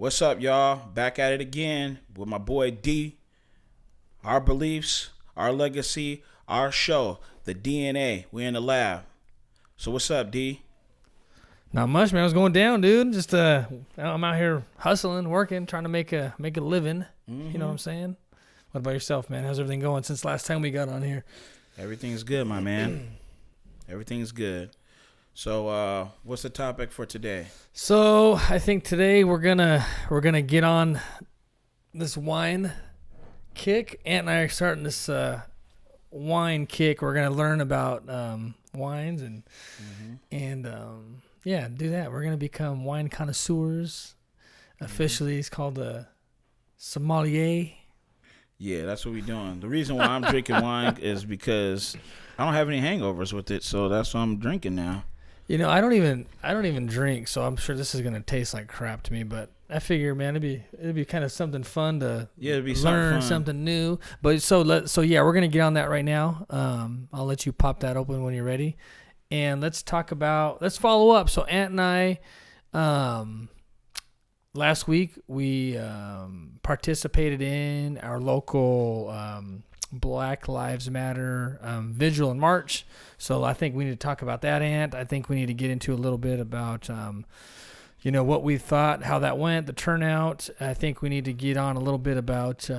What's up, y'all? Back at it again with my boy D. Our beliefs, our legacy, our show, the DNA. We in the lab. So what's up, D? Not much, man. I was going down, dude. Just I'm out here hustling, working, trying to make a living. Mm-hmm. You know what I'm saying? What about yourself, man? How's everything going since last time we got on here? Everything's good, my man. Everything's good. So, what's the topic for today? So I think today we're gonna get on this wine kick. Ant and I are starting this wine kick. We're gonna learn about wines and do that. We're gonna become wine connoisseurs. Officially, it's called a sommelier. Yeah, that's what we're doing. The reason why I'm drinking wine is because I don't have any hangovers with it, so that's why I'm drinking now. You know, I don't even drink, so I'm sure this is gonna taste like crap to me. But I figure, man, it'd be kind of something fun to learn something new. But so we're gonna get on that right now. I'll let you pop that open when you're ready, and let's follow up. So Ant and I, last week we participated in our local Black Lives Matter vigil and march. So I think we need to talk about that, Ant. I think we need to get into a little bit about, what we thought, how that went, the turnout. I think we need to get on a little bit about,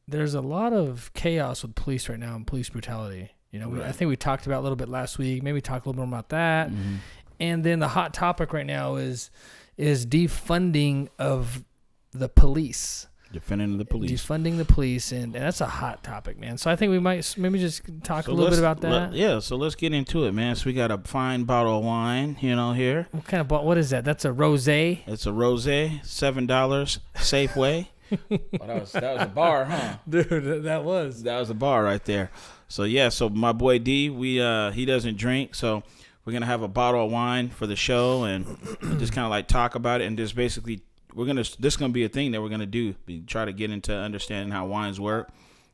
there's a lot of chaos with police right now and police brutality. I think we talked about a little bit last week. Maybe talk a little more about that. Mm-hmm. And then the hot topic right now is defunding of the police. Defunding the police, and that's a hot topic, man. So I think we might maybe just talk a little bit about that. So let's get into it, man. So we got a fine bottle of wine, here. What kind of bottle? What is that? That's a rosé? It's a rosé, $7, Safeway. That was a bar, huh? Dude, that was a bar right there. So my boy D, he doesn't drink, so we're gonna have a bottle of wine for the show and just kind of like talk about it and just basically this is gonna be a thing that we're gonna do. We try to get into understanding how wines work,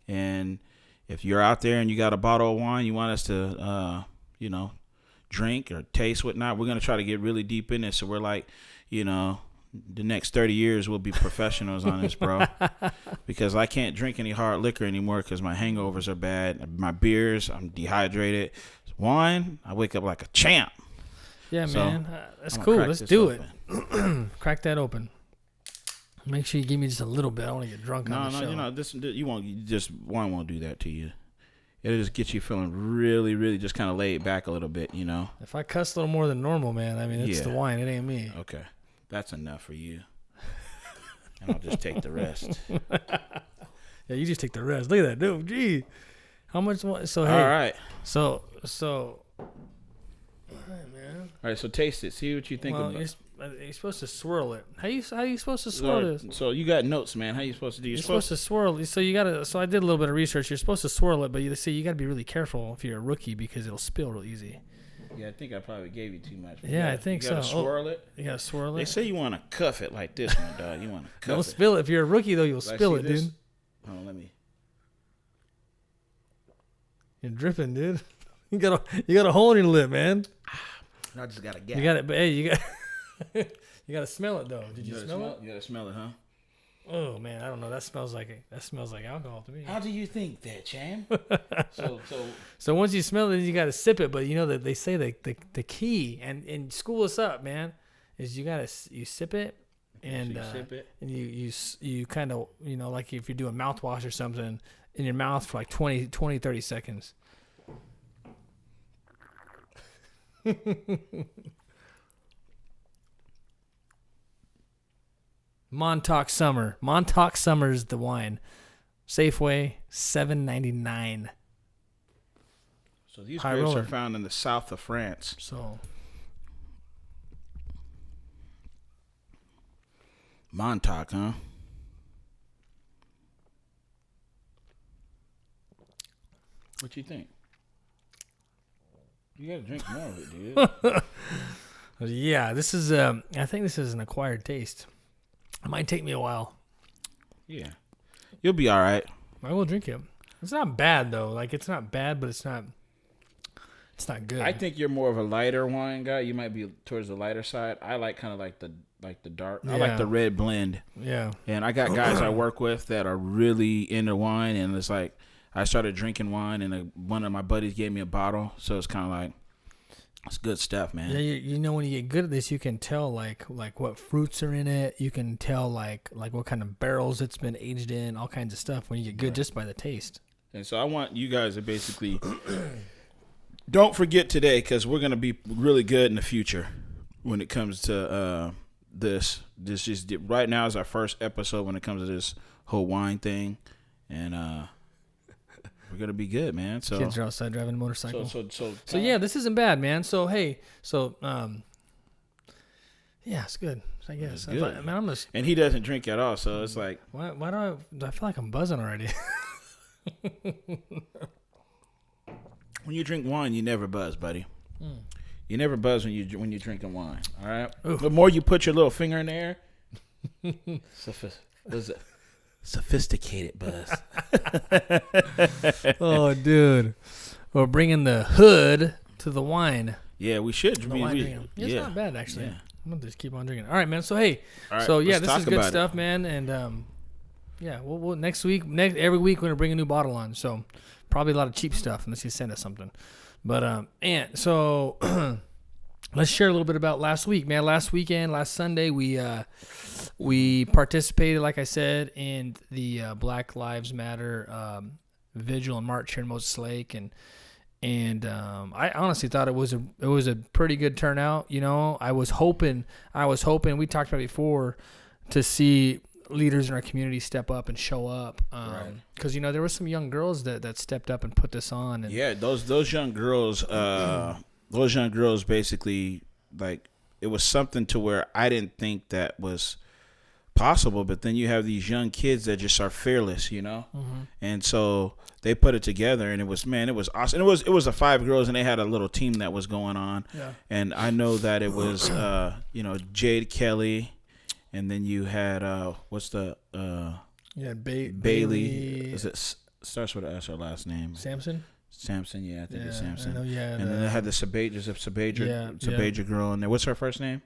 and if you're out there and you got a bottle of wine you want us to drink or taste whatnot, we're gonna try to get really deep in it. So we're like, the next 30 years we'll be professionals on this, bro. Because I can't drink any hard liquor anymore because my hangovers are bad. My beers, I'm dehydrated. Wine, I wake up like a champ. Yeah, so, man. That's cool. Let's do it. Crack that open. Make sure you give me just a little bit. I want to get drunk on the show. Wine won't do that to you. It'll just get you feeling really, really just kind of laid back a little bit, If I cuss a little more than normal, man, I mean, it's the wine. It ain't me. Okay. That's enough for you. And I'll just take the rest. Yeah, you just take the rest. Look at that, dude. Gee. How much? So, hey. All right. So. All right, man. All right, so taste it. See what you think of it. You're supposed to swirl it. How you supposed to swirl this? So you got notes, man. How you supposed to do? You're supposed to swirl. So I did a little bit of research. You're supposed to swirl it, but you got to be really careful if you're a rookie because it'll spill real easy. Yeah, I think I probably gave you too much. I think so. You got to swirl it. You got to swirl it. They say you want to cuff it like this, my dog. You want to cuff it. Don't spill it. If you're a rookie, though, you'll spill it, dude. Oh, let me. You're dripping, dude. You got a hole in your lip, man. I just got a gap. You got it, but hey, you got to smell it though. Did you smell it? You got to smell it, huh? Oh man, I don't know. That smells like alcohol to me. How do you think that, Chan? So once you smell it, you got to sip it. But that they say the key and school us up, man, is you sip it and so you sip it and you kind of like if you're doing mouthwash or something in your mouth for like 30 seconds. Montauk Summer's the wine. Safeway, $7.99. So these grapes are found in the south of France. So Montauk, huh? What you think? You gotta drink more of it, dude. Yeah, this is. I think this is an acquired taste. It might take me a while. Yeah, you'll be all right. I will drink it. It's not bad though. Like it's not bad, but it's not good. I think you're more of a lighter wine guy. You might be towards the lighter side. I like kind of like the like the dark. I like the red blend. Yeah. And I got guys I work with that are really into wine, and it's like I started drinking wine, and one of my buddies gave me a bottle, so it's kind of like it's good stuff, man. Yeah, you know, when you get good at this, you can tell like what fruits are in it. You can tell like what kind of barrels it's been aged in, all kinds of stuff. When you get good just by the taste. And so I want you guys to basically don't forget today, because we're gonna be really good in the future when it comes to this. This just right now is our first episode when it comes to this whole wine thing, and we're gonna be good, man. So kids are outside driving a motorcycle. So yeah, this isn't bad, man. So hey, yeah, it's good. I guess. And he doesn't drink at all, so it's like why do I feel like I'm buzzing already? When you drink wine, you never buzz, buddy. You never buzz when you're drinking wine. All right. Ooh. The more you put your little finger in there, sophisticated buzz. Oh, dude, we're bringing the hood to the wine. Yeah, we should. It's not bad actually. Yeah. I'm gonna just keep on drinking. All right, man. So hey, this is good stuff, man. And we'll next week, every week we're gonna bring a new bottle on. So probably a lot of cheap stuff unless you send us something. But so let's share a little bit about last week, man. Last Sunday, we participated, like I said, in the Black Lives Matter vigil and march here in Moses Lake, and I honestly thought it was a pretty good turnout. You know, I was hoping we talked about it before to see leaders in our community step up and show up, because you know there were some young girls that stepped up and put this on. And yeah, those young girls, basically, like, it was something to where I didn't think that was possible, but then you have these young kids that just are fearless, you know, and so they put it together, and it was awesome. And it was the 5 girls, and they had a little team that was going on, and I know that it was Jade Kelly. And then you had Bailey. Is it starts with an S, her last name? Samson, yeah, I think it's Samson. I know, yeah. And then they had the Sabaja girl in there. What's her first name?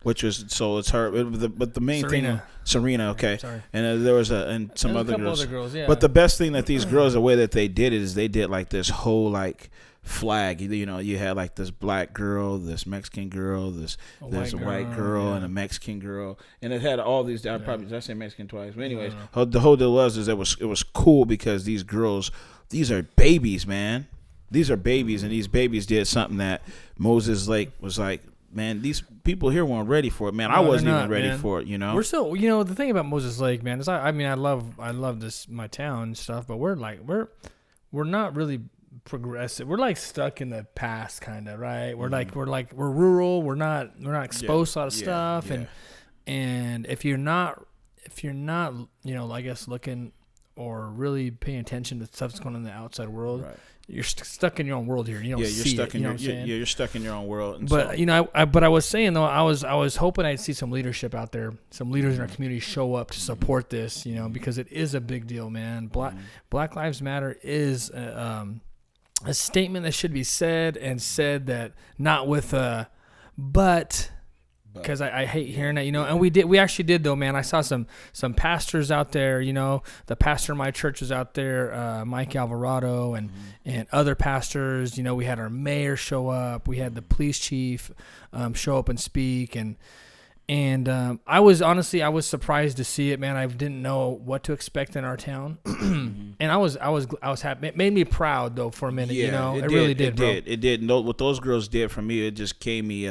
Which was, so it's her, but the main thing, Serena. Okay, sorry. And there was some other girls. Yeah. But the best thing that these girls, the way that they did it is they did like this whole like flag. You know, you had like this black girl, this Mexican girl, there's a white girl and a Mexican girl, and it had all these. Did I say Mexican twice? But anyways, the whole deal was it was cool because these girls, these are babies, man. These are babies, and these babies did something that Moses Lake was like, man, these people here weren't ready for it, man. I wasn't even ready for it, you know. We're still, you know, the thing about Moses Lake, man, is I love this, my town and stuff, but we're not really progressive. We're like stuck in the past, kind of, right? We're we're rural. We're not exposed to a lot of stuff, and if you're not, you know, I guess looking or really paying attention to stuff that's going on in the outside world. Right. You're stuck in your own world here. You don't see it. You're stuck in your own world. And but you know, I was saying though, I was hoping I'd see some leadership out there, some leaders in our community show up to support this. You know, because it is a big deal, man. Black Lives Matter is a statement that should be said, and said that not with a but. Because I hate hearing that, you know, and we actually did though, man. I saw some pastors out there, you know, the pastor of my church was out there, Mike Alvarado, and other pastors. You know, we had our mayor show up, we had the police chief show up and speak, and I was surprised to see it, man. I didn't know what to expect in our town, and I was happy. It made me proud though for a minute, you know. It really did, bro. It did. No, what those girls did for me, it just gave me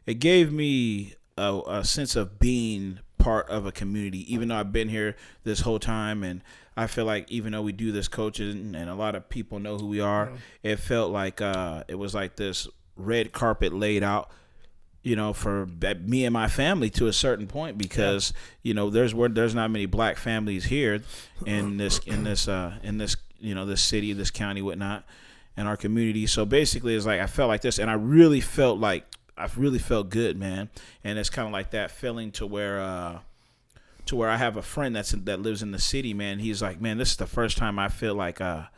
It gave me a sense of being part of a community, even though I've been here this whole time. And I feel like even though we do this coaching and a lot of people know who we are, it felt like it was like this red carpet laid out, you know, for me and my family to a certain point, because, you know, there's not many black families here in this you know, this city, this county, whatnot, in our community. So basically it's like I felt like this, and I really felt good, man. And it's kind of like that feeling to where I have a friend that lives in the city, man. He's like, man, this is the first time I feel like now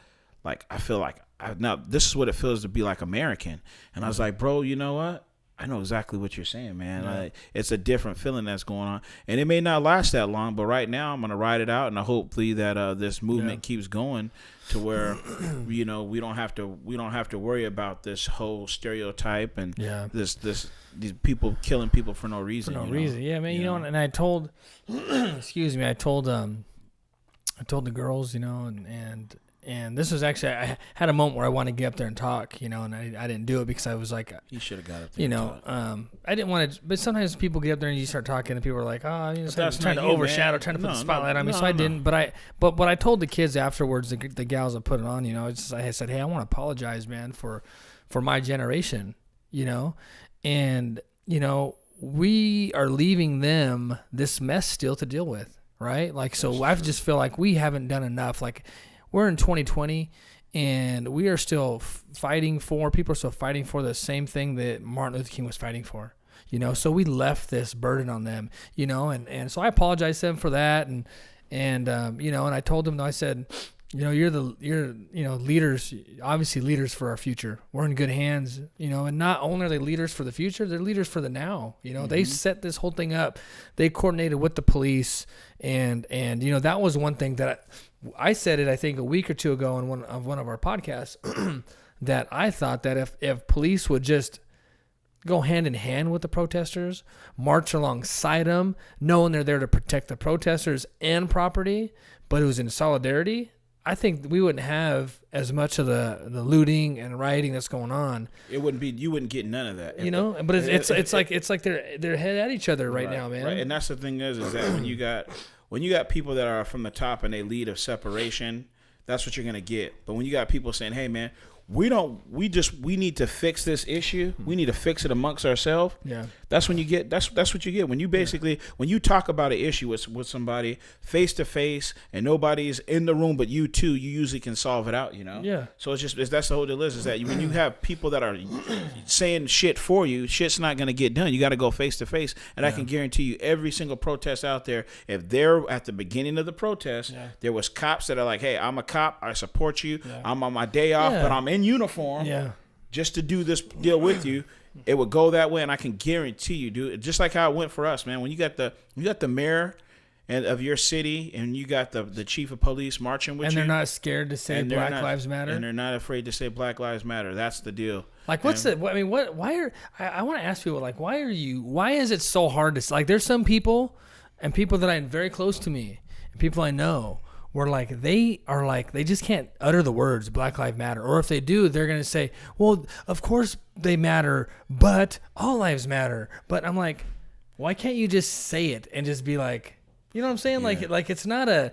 this is what it feels to be like American. And I was like, bro, you know what? I know exactly what you're saying, man. Yeah. It's a different feeling that's going on, and it may not last that long. But right now, I'm gonna ride it out, and hopefully that this movement keeps going to where we don't have to worry about this whole stereotype and these people killing people for no reason. Yeah, man. And I told, excuse me, I told the girls, and this was actually, I had a moment where I wanted to get up there and talk, and I didn't do it because I was like, you should have got up there. I didn't want to, but sometimes people get up there and you start talking and people are like, oh, that's trying to overshadow, trying to put the spotlight on me. So I didn't, but what I told the kids afterwards, the gals that put it on, I said, hey, I want to apologize, man, for my generation, and, we are leaving them this mess still to deal with, right? Like, so I just feel like we haven't done enough. Like, we're in 2020, and we are still people are still fighting for the same thing that Martin Luther King was fighting for, so we left this burden on them, and so I apologize to them for that. And I told them, I said, you're leaders, obviously leaders for our future. We're in good hands, and not only are they leaders for the future, they're leaders for the now. They set this whole thing up. They coordinated with the police, and that was one thing that I said it, I think, a week or two ago on one of our podcasts, that I thought that if police would just go hand in hand with the protesters, march alongside them, knowing they're there to protect the protesters and property, but it was in solidarity, I think we wouldn't have as much of the looting and rioting that's going on. It wouldn't be. You wouldn't get none of that. But it's like they're head at each other right now, man. Right. And that's the thing is that when you got people that are from the top and they lead a separation, that's what you're gonna get. But when you got people saying, "Hey, man, we need to fix this issue. We need to fix it amongst ourselves." Yeah. That's when you get that's what you get when you basically when you talk about an issue with somebody face to face and nobody's in the room but you two, you usually can solve it out, Yeah. So that's the whole deal is that when you have people that are saying shit for you, shit's not gonna get done. You got to go face to face, and I can guarantee you, every single protest out there, if they're at the beginning of the protest, there was cops that are like, "Hey, I'm a cop. I support you. I'm on my day off, but I'm in uniform just to do this deal with you." It would go that way, and I can guarantee you, dude. Just like how it went for us, man. When you got the mayor of your city, and you got the chief of police marching with you, and they're not scared to say Black Lives Matter, and they're not afraid to say Black Lives Matter. That's the deal. Like, what's it? I mean, what? Why are? I want to ask people, like, why is it so hard to, like? There's some people, and people that I'm very close to me, and people I know, where they just can't utter the words Black Lives Matter, or if they do, they're gonna say, well, of course they matter, but all lives matter. But I'm like, why can't you just say it and just be like, you know what I'm saying? Yeah. Like it's not a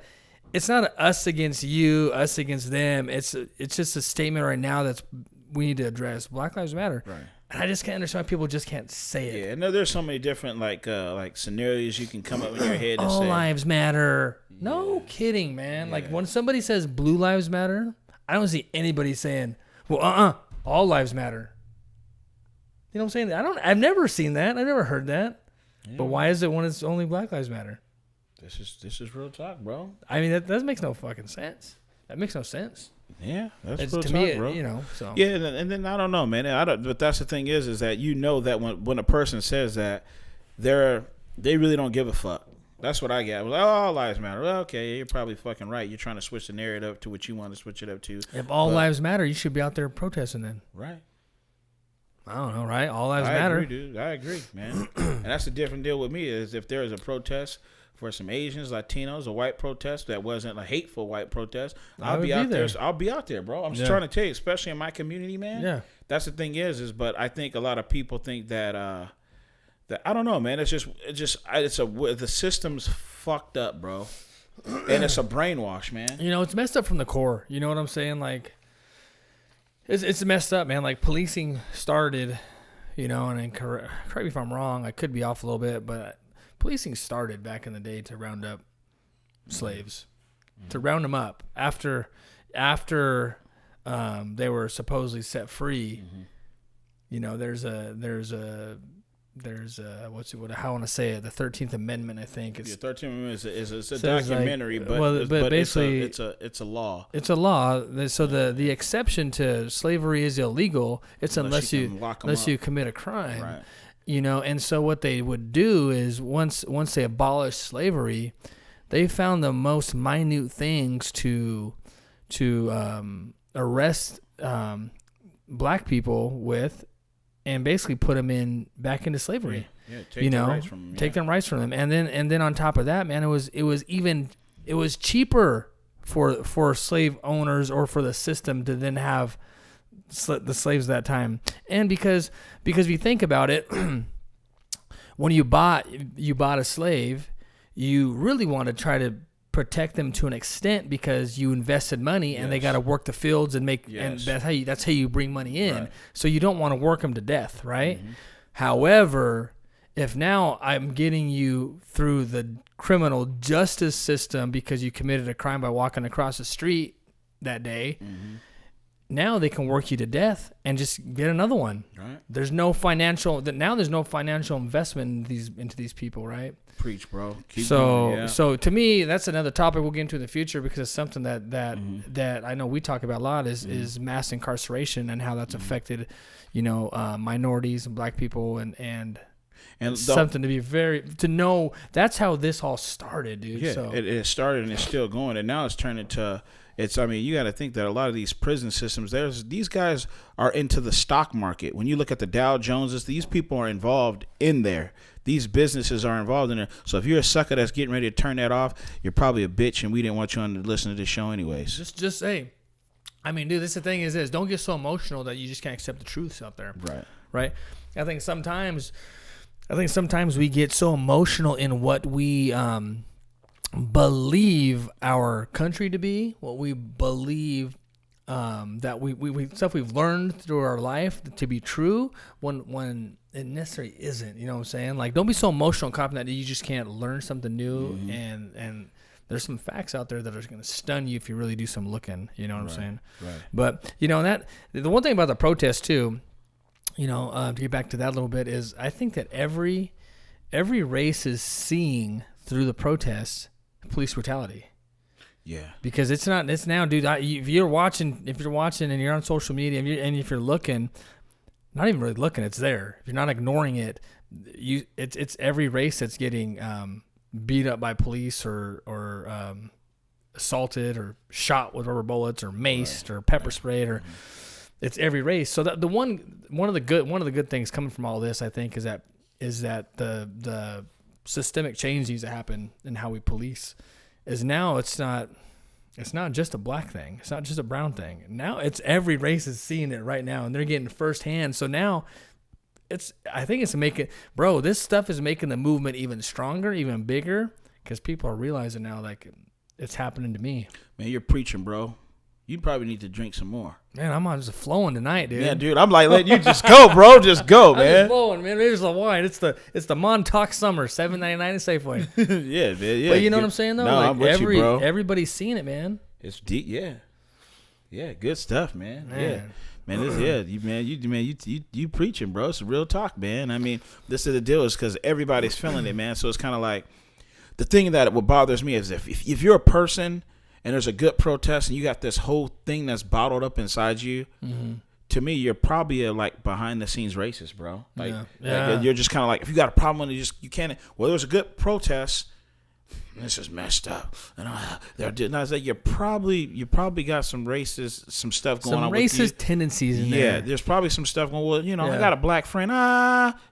us against you, us against them. It's just a statement right now that's we need to address. Black Lives Matter. Right. And I just can't understand why people just can't say it. Yeah, no, there's so many different like scenarios you can come up in your head and all say. Lives Matter. Yeah. No kidding, man. Yeah. Like when somebody says Blue Lives Matter, I don't see anybody saying, well, all lives matter. You know what I'm saying? I've never seen that. I've never heard that. Yeah. But why is it when it's only Black Lives Matter? This is real talk, bro. I mean, that makes no fucking sense. That makes no sense. Yeah, that's real to talk, me, bro. So. Yeah, and then I don't know, man. But that's the thing is that that when a person says that, they really don't give a fuck. That's what I get. Well, all lives matter. Well, okay, you're probably fucking right. You're trying to switch the narrative to what you want to switch it up to. If all lives matter, you should be out there protesting then. Right. I don't know, right? All lives matter. I agree, dude. I agree, man. And that's a different deal with me is if there is a protest for some Asians, Latinos, a white protest that wasn't a hateful white protest, I'll be out there. I'll be out there, bro. I'm just trying to tell you, especially in my community, man. Yeah. That's the thing but I think a lot of people think that I don't know, man. The system's fucked up, bro. And it's a brainwash, man. It's messed up from the core. You know what I'm saying? Like, it's messed up, man. Like, policing started, and then correct me if I'm wrong. I could be off a little bit, but policing started back in the day to round up slaves, to round them up after they were supposedly set free. There's a how I want to say it, the 13th Amendment, I think. The 13th Amendment is a says, documentary, like, but basically it's a law. It's a law. So the exception to slavery is illegal. It's unless you commit a crime. Right. You know, and so what they would do is once they abolished slavery, they found the most minute things to arrest black people with, and basically put them back into slavery. Yeah, take their rights from them. Take them rights from them, and then on top of that, man, it was cheaper for slave owners or for the system to then have the slaves at that time, and because if you think about it, when you bought a slave, you really want to try to protect them to an extent because you invested money and they got to work the fields and make, and that's how you bring money in. Right. So you don't want to work them to death, right? Mm-hmm. However, if now I'm getting you through the criminal justice system because you committed a crime by walking across the street that day, now they can work you to death and just get another one. Right. There's no financial investment into these people, right? Preach, bro. So to me, that's another topic we'll get into in the future because it's something that I know we talk about a lot is mass incarceration and how that's affected, minorities and black people and something to know. That's how this all started, dude. Yeah, so. it started and it's still going, and now it's turned into. You got to think that a lot of these prison systems, these guys are into the stock market. When you look at the Dow Joneses, these people are involved in there. These businesses are involved in it. So if you're a sucker that's getting ready to turn that off, you're probably a bitch, and we didn't want you on to listen to this show anyways. Just say, I mean, dude, the thing is don't get so emotional that you just can't accept the truths out there. Right. I think sometimes we get so emotional in what we believe our country to be, what we believe that we stuff we've learned through our life to be true when it necessarily isn't. You know what I'm saying? Like, don't be so emotional copying that you just can't learn something new. And there's some facts out there that are going to stun you if you really do some looking. You know what I'm saying? Right. But that the one thing about the protest too, to get back to that a little bit, is I think that every race is seeing through the protests police brutality. Yeah. Because it's now, dude. If you're watching and you're on social media and if you're looking, not even really looking, it's there. If you're not ignoring it, it's every race that's getting beat up by police or assaulted or shot with rubber bullets or maced or pepper sprayed or it's every race. So that one of the good things coming from all this, I think, is that the systemic change needs to happen in how we police. Is now it's not just a black thing. It's not just a brown thing. Now it's every race is seeing it right now, and they're getting firsthand. So now I think it's making, bro, this stuff is making the movement even stronger, even bigger, because people are realizing now, like, it's happening to me. Man, you're preaching, bro. You probably need to drink some more. Man, I'm on just flowing tonight, dude. Yeah, dude. I'm like, let you just go, bro. Just go, man. I'm just flowing, man. Maybe it's the wine. It's the Montauk Summer, $7.99 at Safeway. Yeah, man. Yeah. But you know what I'm saying, though? No, like I'm with you, bro. Everybody's seeing it, man. It's deep. Yeah. Yeah. Good stuff, man. Man. Yeah. Man, you preaching, bro. It's real talk, man. I mean, this is the deal, is because everybody's feeling it, man. So it's kind of like the thing that what bothers me is if you're a person and there's a good protest and you got this whole thing that's bottled up inside you, to me, you're probably a behind the scenes racist, bro. Like you're just kind of like, if you got a problem with it, you can't. Well, there's a good protest. This is messed up, and I was like, you probably got some racist, some stuff going on. Some racist tendencies in there. Yeah, there's probably some stuff going. Well, I got a black friend.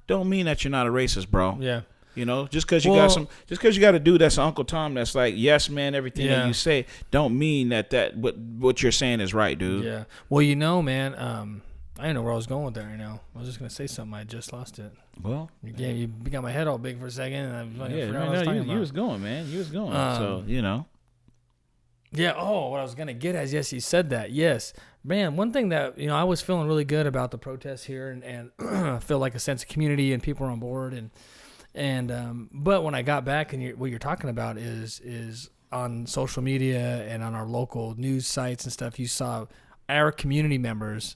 Don't mean that you're not a racist, bro. Yeah. Just because you got a dude that's Uncle Tom that's like, yes, man, everything that you say, don't mean that what you're saying is right, dude. Yeah. Well, man, I didn't know where I was going with that right now. I was just gonna say something. I just lost it. Well, you got my head all big for a second, and I forgot what I was talking about. You was going, man. You was going. Yeah. Oh, what I was gonna get at is, yes, you said that. Yes, man. One thing that I was feeling really good about the protests here, and I feel like a sense of community and people are on board, but when I got back and what you're talking about is on social media and on our local news sites and stuff, you saw our community members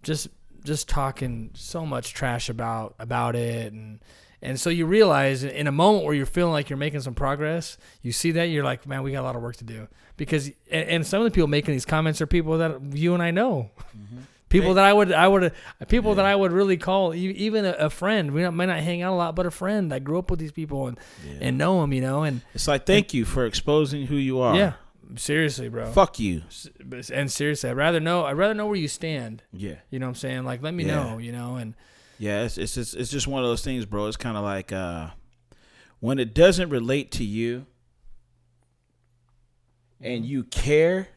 just just talking so much trash about it, and so you realize in a moment where you're feeling like you're making some progress, you see that, you're like, man, we got a lot of work to do. Because and some of the people making these comments are people that you and I know. Mm-hmm. People that I would really call even a friend. We might not hang out a lot, but a friend. I grew up with these people and know them, and it's like, thank you for exposing who you are. Yeah, seriously, bro. Fuck you. And seriously, I'd rather know where you stand. Yeah, you know what I'm saying? Like, let me know, and yeah, it's just one of those things, bro. It's kind of like when it doesn't relate to you and you care.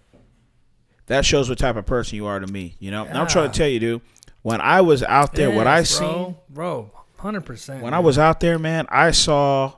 That shows what type of person you are to me, And I'm trying to tell you, dude, when I was out there, what I seen, bro, 100%. When I was out there, man, I saw,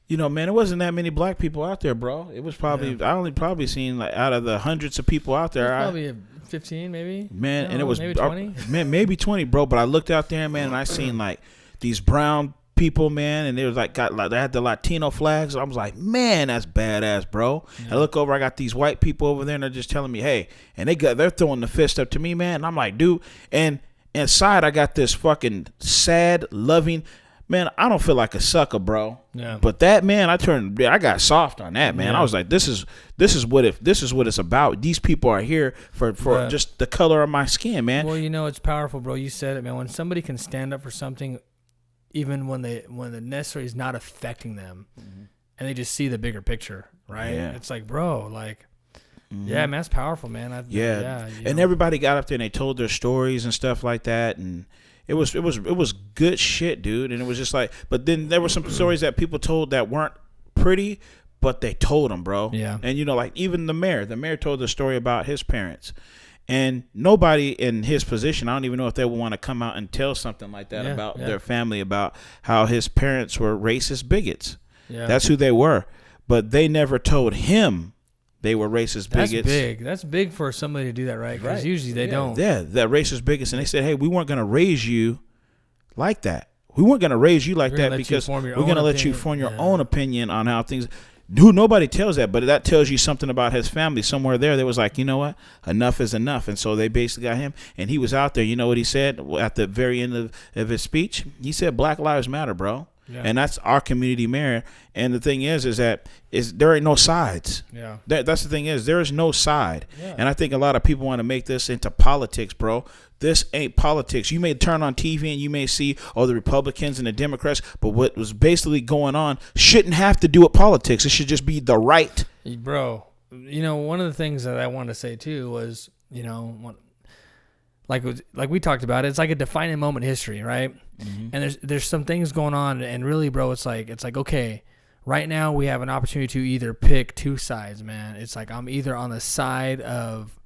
man, it wasn't that many black people out there, bro. It was probably, I only probably seen like out of the hundreds of people out there, probably 15, maybe. Man, and it was maybe 20. Man, maybe 20, bro. But I looked out there, man, and I seen like these brown people, man, and they was like they had the Latino flags. I was like, man, that's badass, bro. Yeah. I look over, I got these white people over there, and they're just telling me, hey, and they're throwing the fist up to me, man. And I'm like, dude, and inside I got this fucking sad, loving, man. I don't feel like a sucker, bro. Yeah. But that, man, I got soft on that, man. Yeah. I was like, this is what it's about. These people are here for just the color of my skin, man. Well, it's powerful, bro. You said it, man. When somebody can stand up for something, even when the necessary is not affecting them, mm-hmm. and they just see the bigger picture, right? Yeah. It's like, bro, like, mm-hmm. yeah, man, that's powerful, man. And everybody got up there and they told their stories and stuff like that, and it was good shit, dude. And it was just like, but then there were some stories that people told that weren't pretty, but they told them, bro. Yeah. And like even the mayor told the story about his parents. And nobody in his position, I don't even know if they would want to come out and tell something like that about their family, about how his parents were racist bigots. Yeah. That's who they were. But they never told him they were racist bigots. That's big. That's big for somebody to do that, right? Because usually they don't. Yeah, that racist bigots. And they said, hey, we weren't going to raise you like that. We weren't going to raise you like that because we're going to let you form your own opinion on how things. Dude, nobody tells that, but that tells you something about his family. Somewhere there was like, you know what? Enough is enough. And so they basically got him. And he was out there. You know what he said at the very end of his speech? He said, Black Lives Matter, bro. Yeah. And that's our community mayor. And the thing is that there ain't no sides. Yeah. That's the thing is, there is no side. Yeah. And I think a lot of people want to make this into politics, bro. This ain't politics. You may turn on TV and you may see, the Republicans and the Democrats, but what was basically going on shouldn't have to do with politics. It should just be the right. Bro, one of the things that I wanted to say too was, like we talked about, it's like a defining moment in history, right? Mm-hmm. And there's some things going on, and really, bro, it's like okay, right now we have an opportunity to either pick two sides, man. It's like I'm either on the side of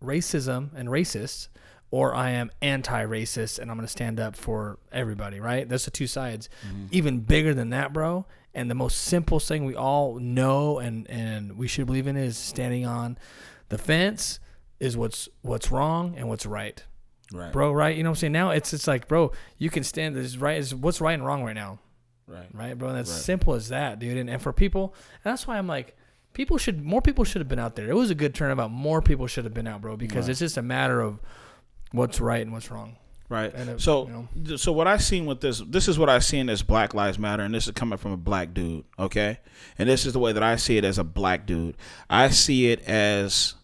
racism and racists, or I am anti-racist and I'm going to stand up for everybody, right? That's the two sides. Mm-hmm. Even bigger than that, bro, and the most simple thing we all know and we should believe in is standing on the fence is what's wrong and what's right. Right. Bro, right? You know what I'm saying? Now it's like, bro, you can stand this right is what's right and wrong right now. Right, bro? And that's simple as that, dude. And for people, and that's why I'm like, more people should have been out there. It was a good turnabout. More people should have been out, bro, because it's just a matter of what's right and what's wrong. Right. And so what I seen with this is what I seen as Black Lives Matter, and this is coming from a black dude, okay? And this is the way that I see it as a black dude. I see it as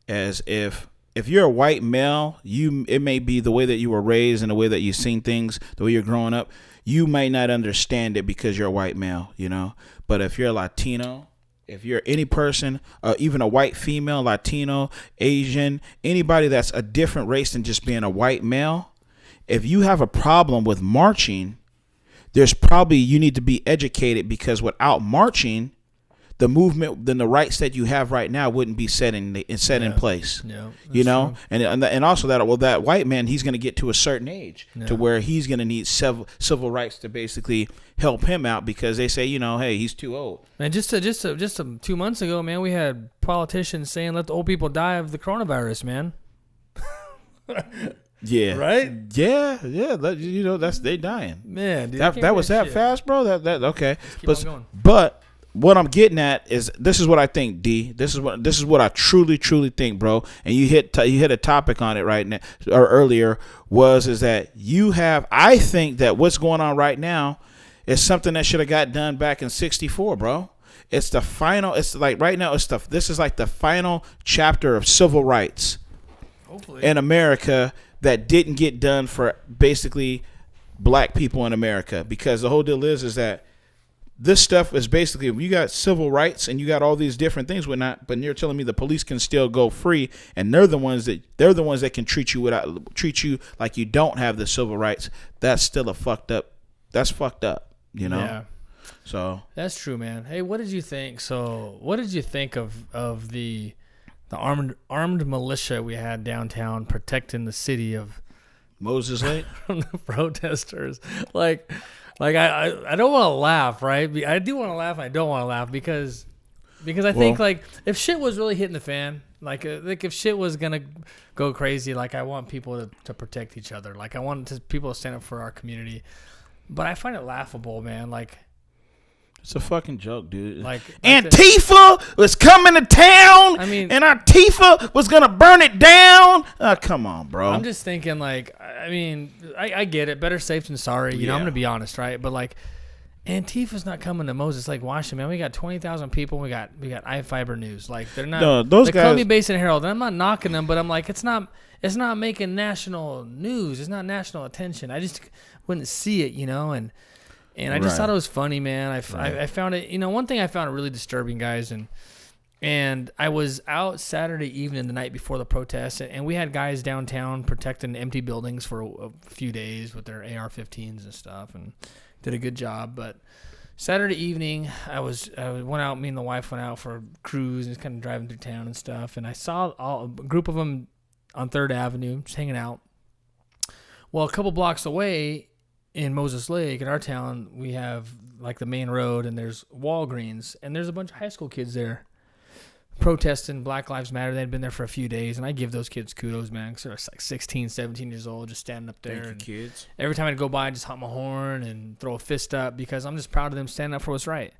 if you're a white male, it may be the way that you were raised and the way that you've seen things, the way you're growing up, you may not understand it because you're a white male, But if you're a Latino, if you're any person, even a white female, Latino, Asian, anybody that's a different race than just being a white male, if you have a problem with marching, there's probably you need to be educated, because without marching, the movement, then the rights that you have right now wouldn't be set in place. Yeah, true. And also that white man, he's going to get to a certain age to where he's going to need civil rights to basically help him out, because they say, hey, he's too old. And just 2 months ago, man, we had politicians saying let the old people die of the coronavirus, man. Yeah. Right? Yeah. That's they dying. Man, dude, that was that shit fast, bro. That okay. Keep on going. But what I'm getting at is this is what I think, D. This is what I truly think, bro. And you hit a topic on it right now or earlier is that I think that what's going on right now is something that should have got done back in '64, bro. It's the final. It's like right now. This is like the final chapter of civil rights in America that didn't get done for basically black people in America, because the whole deal is that this stuff is basically, you got civil rights and you got all these different things whatnot, but you're telling me the police can still go free, and they're the ones that can treat you like you don't have the civil rights. That's still fucked up, you know? Yeah. So that's true, man. Hey, what did you think? So what did you think of the armed militia we had downtown protecting the city of Moses Lake from the protesters? Like I don't want to laugh, right? I do want to laugh. I don't want to laugh because I think like if shit was really hitting the fan, like if shit was gonna go crazy, like I want people to protect each other. Like I want people to stand up for our community. But I find it laughable, man. Like it's a fucking joke, dude. Like Antifa was coming to town. I mean, and Antifa was gonna burn it down. Come on, bro. I'm just thinking, like, I mean, I get it. Better safe than sorry. You know, I'm gonna be honest, right? But like, Antifa's not coming to Moses Lake, Washington, man. We got 20,000 people. We got iFiber News. Like, they're not. No, those guys. Columbia Basin Herald. And I'm not knocking them, but I'm like, it's not making national news. It's not national attention. I just wouldn't see it, you know, and I just thought it was funny, man. I found it, you know, one thing I found really disturbing, guys, and I was out Saturday evening, the night before the protest, and we had guys downtown protecting empty buildings for a few days with their AR-15s and stuff, and did a good job. But Saturday evening, I went out. Me and the wife went out for a cruise and kind of driving through town and stuff, and I saw a group of them on 3rd Avenue just hanging out. Well, a couple blocks away, in Moses Lake, in our town, we have like the main road, and there's Walgreens, and there's a bunch of high school kids there protesting Black Lives Matter. They'd been there for a few days, and I give those kids kudos, man, because they're like 16, 17 years old, just standing up there. Thank you, kids. Every time I'd go by, I'd just honk my horn and throw a fist up because I'm just proud of them standing up for what's right.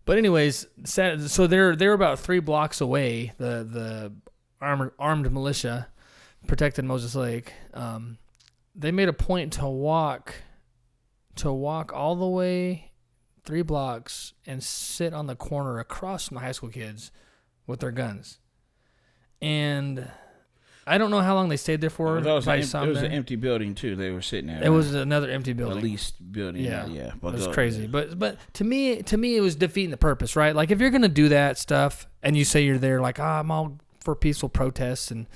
But anyways, so they're about 3 blocks away, the armed militia protecting Moses Lake. They made a point to walk all the way 3 blocks and sit on the corner across from the high school kids with their guns. And I don't know how long they stayed there for. It was an empty building too. They were sitting there. It was another empty building. The least building. Yeah. It was crazy. Yeah. But to me, it was defeating the purpose, right? Like if you're gonna do that stuff and you say you're there, like, I'm all for peaceful protests, and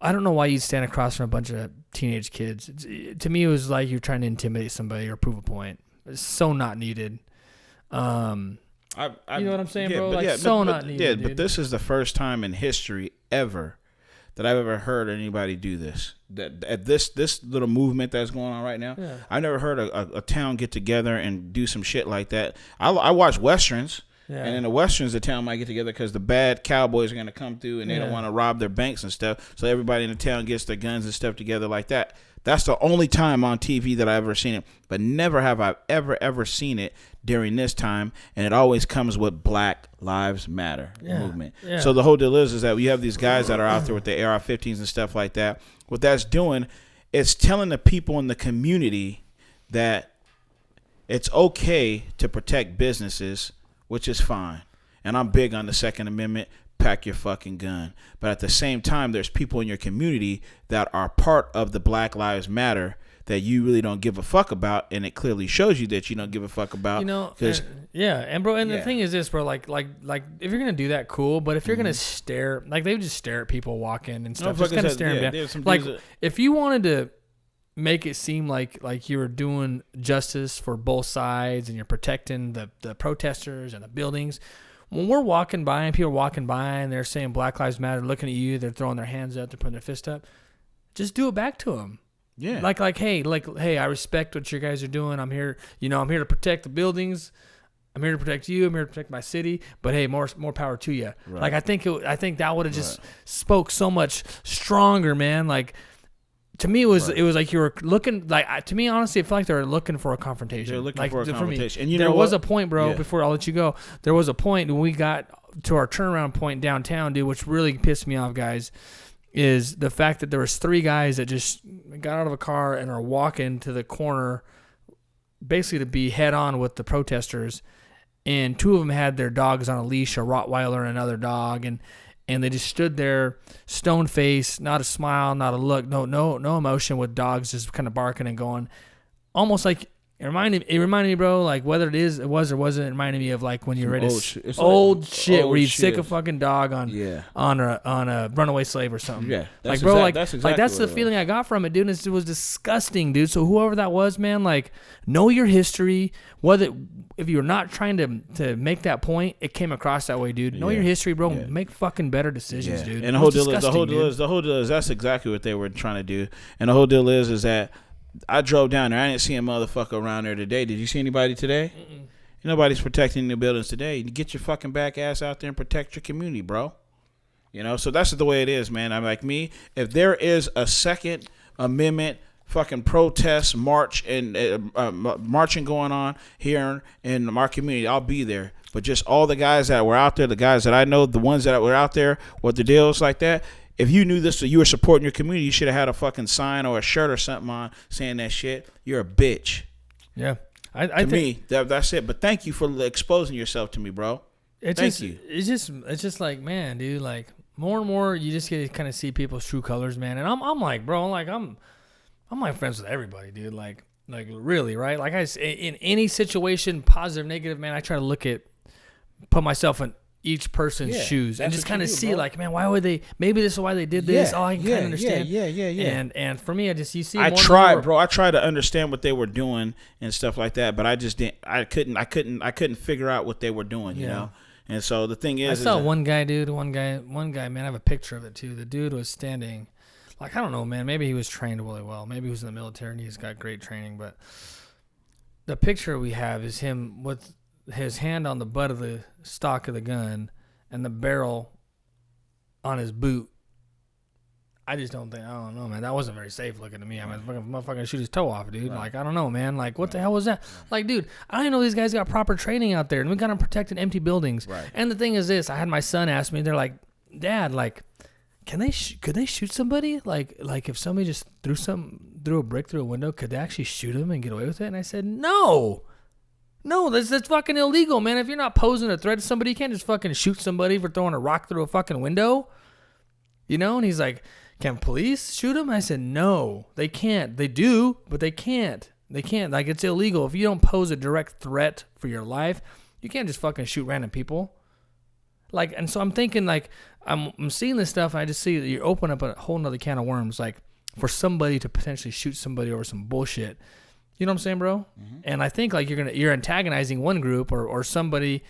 I don't know why you'd stand across from a bunch of teenage kids. To me, it was like you're trying to intimidate somebody or prove a point. It's so not needed. You know what I'm saying, bro? Not needed. Yeah, but this is the first time in history ever that I've ever heard anybody do this. That at this little movement that's going on right now, I never heard a town get together and do some shit like that. I watch westerns. Yeah. And in the westerns, the town might get together because the bad cowboys are going to come through and they don't want to rob their banks and stuff. So everybody in the town gets their guns and stuff together like that. That's the only time on TV that I've ever seen it. But never have I ever seen it during this time. And it always comes with Black Lives Matter movement. Yeah. So the whole deal is that we have these guys that are out there with the AR-15s and stuff like that. What that's doing is telling the people in the community that it's okay to protect businesses, which is fine. And I'm big on the Second Amendment. Pack your fucking gun. But at the same time, there's people in your community that are part of the Black Lives Matter that you really don't give a fuck about, and it clearly shows you that you don't give a fuck about. You know, and bro, the thing is this, bro, like if you're gonna do that, cool. But if you're gonna stare, like they would just stare at people walking and stuff, just kind of staring down. Like if you wanted to make it seem like you were doing justice for both sides and you're protecting the protesters and the buildings. When we're walking by and people are walking by and they're saying Black Lives Matter, looking at you, they're throwing their hands up, they're putting their fist up, just do it back to them. Yeah. Like hey, I respect what you guys are doing. I'm here, I'm here to protect the buildings. I'm here to protect you. I'm here to protect my city. But hey, more power to you. Right. Like I think that would have just spoke so much stronger, man. Like To me, it was like you were looking like. To me, honestly, it felt like they were looking for a confrontation. They're looking like, for a confrontation. And there was a point, bro. Before I'll let you go, there was a point when we got to our turnaround point downtown, dude. Which really pissed me off, guys, is the fact that there was 3 guys that just got out of a car and are walking to the corner, basically to be head on with the protesters, and 2 of them had their dogs on a leash, a Rottweiler and another dog, and they just stood there, stone faced, not a smile, not a look, no emotion, with dogs just kind of barking and going, almost like it reminded me, bro, like whether it was or wasn't, it reminded me of like when you're ready old shit where you sick a fucking dog on a runaway slave or something. Yeah, like bro, that's the feeling I got from it, dude. It was disgusting, dude. So whoever that was, man, like know your history. Whether if you're not trying to make that point, it came across that way, dude. Know your history, bro. Yeah. Make fucking better decisions, dude. And the whole deal is that's exactly what they were trying to do. And the whole deal is that I drove down there. I didn't see a motherfucker around there today. Did you see anybody today? Nobody's protecting the buildings today. Get your fucking back ass out there and protect your community, bro. You know, so that's the way it is, man. I'm like me. If there is a Second Amendment fucking protest, march, and marching going on here in our community, I'll be there. But just all the guys that were out there, the guys that I know, the ones that were out there, what the deal is like that. If you knew this, you were supporting your community, you should have had a fucking sign or a shirt or something on saying that shit. You're a bitch. Yeah. To me, that's it. But thank you for exposing yourself to me, bro. Thank you. It's just like, man, dude, like more and more you just get to kind of see people's true colors, man. And I'm like, bro, like I'm like friends with everybody, dude. Like really, right? Like in any situation, positive, negative, man, I try to put myself in each person's shoes and just kind of see, bro. Like, man, why would they? Maybe this is why they did this. I can kind of understand. Yeah. And for me, you see. I tried to understand what they were doing and stuff like that, but I just didn't. I couldn't figure out what they were doing. You know. And so the thing is, I saw one guy, dude. One guy, man. I have a picture of it too. The dude was standing, like, I don't know, man. Maybe he was trained really well. Maybe he was in the military and he's got great training. But the picture we have is him with his hand on the butt of the stock of the gun and the barrel on his boot. I don't know, man. That wasn't very safe looking to me. I mean, motherfucker shoot his toe off, dude. Right. Like, I don't know, man. Like, what the hell was that? Like, dude, I didn't know these guys got proper training out there, and we got them protecting empty buildings. Right. And the thing is this, I had my son ask me, they're like, Dad, like, could they shoot somebody? Like if somebody just threw a brick through a window, could they actually shoot him and get away with it? And I said, no, that's fucking illegal, man. If you're not posing a threat to somebody, you can't just fucking shoot somebody for throwing a rock through a fucking window. You know? And he's like, can police shoot him? I said, no, they can't. They do, but they can't. They can't. Like, it's illegal. If you don't pose a direct threat for your life, you can't just fucking shoot random people. Like, and so I'm thinking, like, I'm seeing this stuff, and I just see that you open up a whole nother can of worms, like, for somebody to potentially shoot somebody over some bullshit. You know what I'm saying, bro? Mm-hmm. And I think, like, you're antagonizing one group or somebody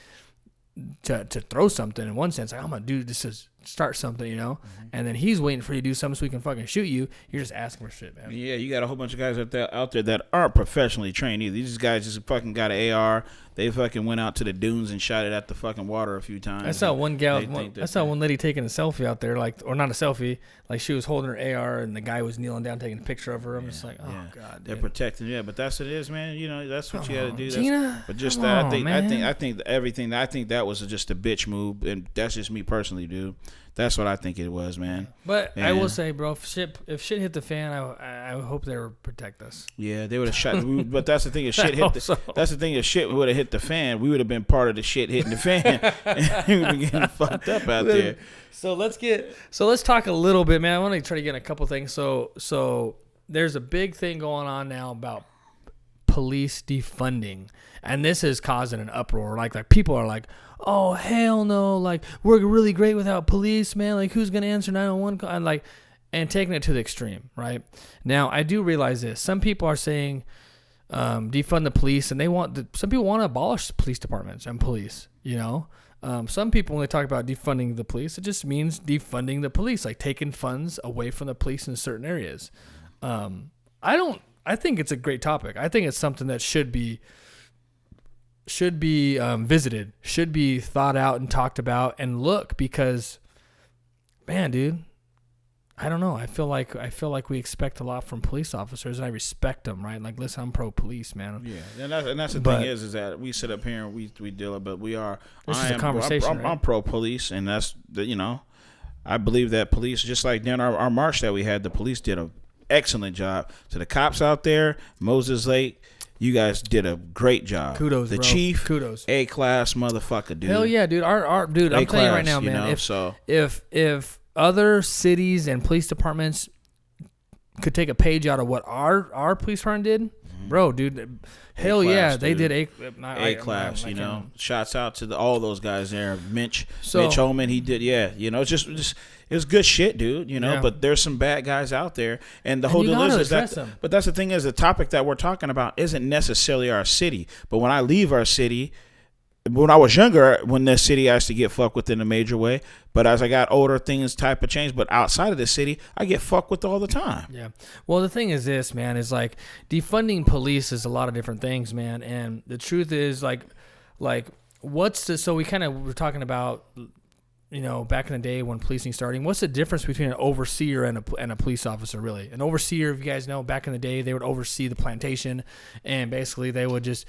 to throw something in one sense. Like, I'm gonna do this to start something, you know? Mm-hmm. And then he's waiting for you to do something so he can fucking shoot you. You're just asking for shit, man. Yeah, you got a whole bunch of guys out there that aren't professionally trained either. These guys just fucking got an AR. They fucking went out to the dunes and shot it at the fucking water a few times. I saw one lady taking a selfie out there, like, or not a selfie, like she was holding her AR and the guy was kneeling down taking a picture of her. I'm just like, oh god, dude. They're protecting, but that's what it is, man. You know, that's what you got to do. Gina, but just that, I think everything. I think that was just a bitch move, and that's just me personally, dude. That's what I think it was, man. But I will say, bro, if shit hit the fan, I hope they would protect us. Yeah, they would have shot. But that's the thing. If shit hit that's the thing. If shit would have hit the fan, we would have been part of the shit hitting the fan. We would be getting fucked up out there. So let's talk a little bit, man. I want to try to get a couple things. So there's a big thing going on now about police defunding, and this is causing an uproar. Like people are like, oh hell no, like we're really great without police, man. Like who's gonna answer 911? And taking it to the extreme, right? Now I do realize this. Some people are saying defund the police, and some people want to abolish police departments and police. You know, some people when they talk about defunding the police, it just means defunding the police, like taking funds away from the police in certain areas. I think it's a great topic. I think it's something that should be visited, should be thought out and talked about and because, man, dude, I don't know. I feel like we expect a lot from police officers, and I respect them, right? Like, listen, I'm pro police, man. Yeah, and that's the thing is that we sit up here and we deal it, but we are. This is a conversation. I'm pro police, and that's I believe that police, just like during our march that we had, the police did an excellent job. To the cops out there, Moses Lake, you guys did a great job. Kudos, the bro. chief, Kudos. A-class motherfucker, dude. Hell yeah, dude. Our dude, I'm telling you right now, man. If other cities and police departments could take a page out of what our police department did, bro, dude, hell yeah, they did A-class, Shouts out to all those guys there. Mitch Holman, he did, just it was good shit, dude, but there's some bad guys out there, and the whole deal is that, but that's the thing is, the topic that we're talking about isn't necessarily our city, but when I leave our city, when I was younger, when this city has to get fucked with in a major way, but as I got older, things type of change. But outside of the city, I get fucked with all the time. Yeah. Well, the thing is this, man, is like defunding police is a lot of different things, man. And the truth is like so we kind of were talking about, back in the day when policing starting, what's the difference between an overseer and a police officer, really? An overseer, if you guys know, back in the day, they would oversee the plantation, and basically they would just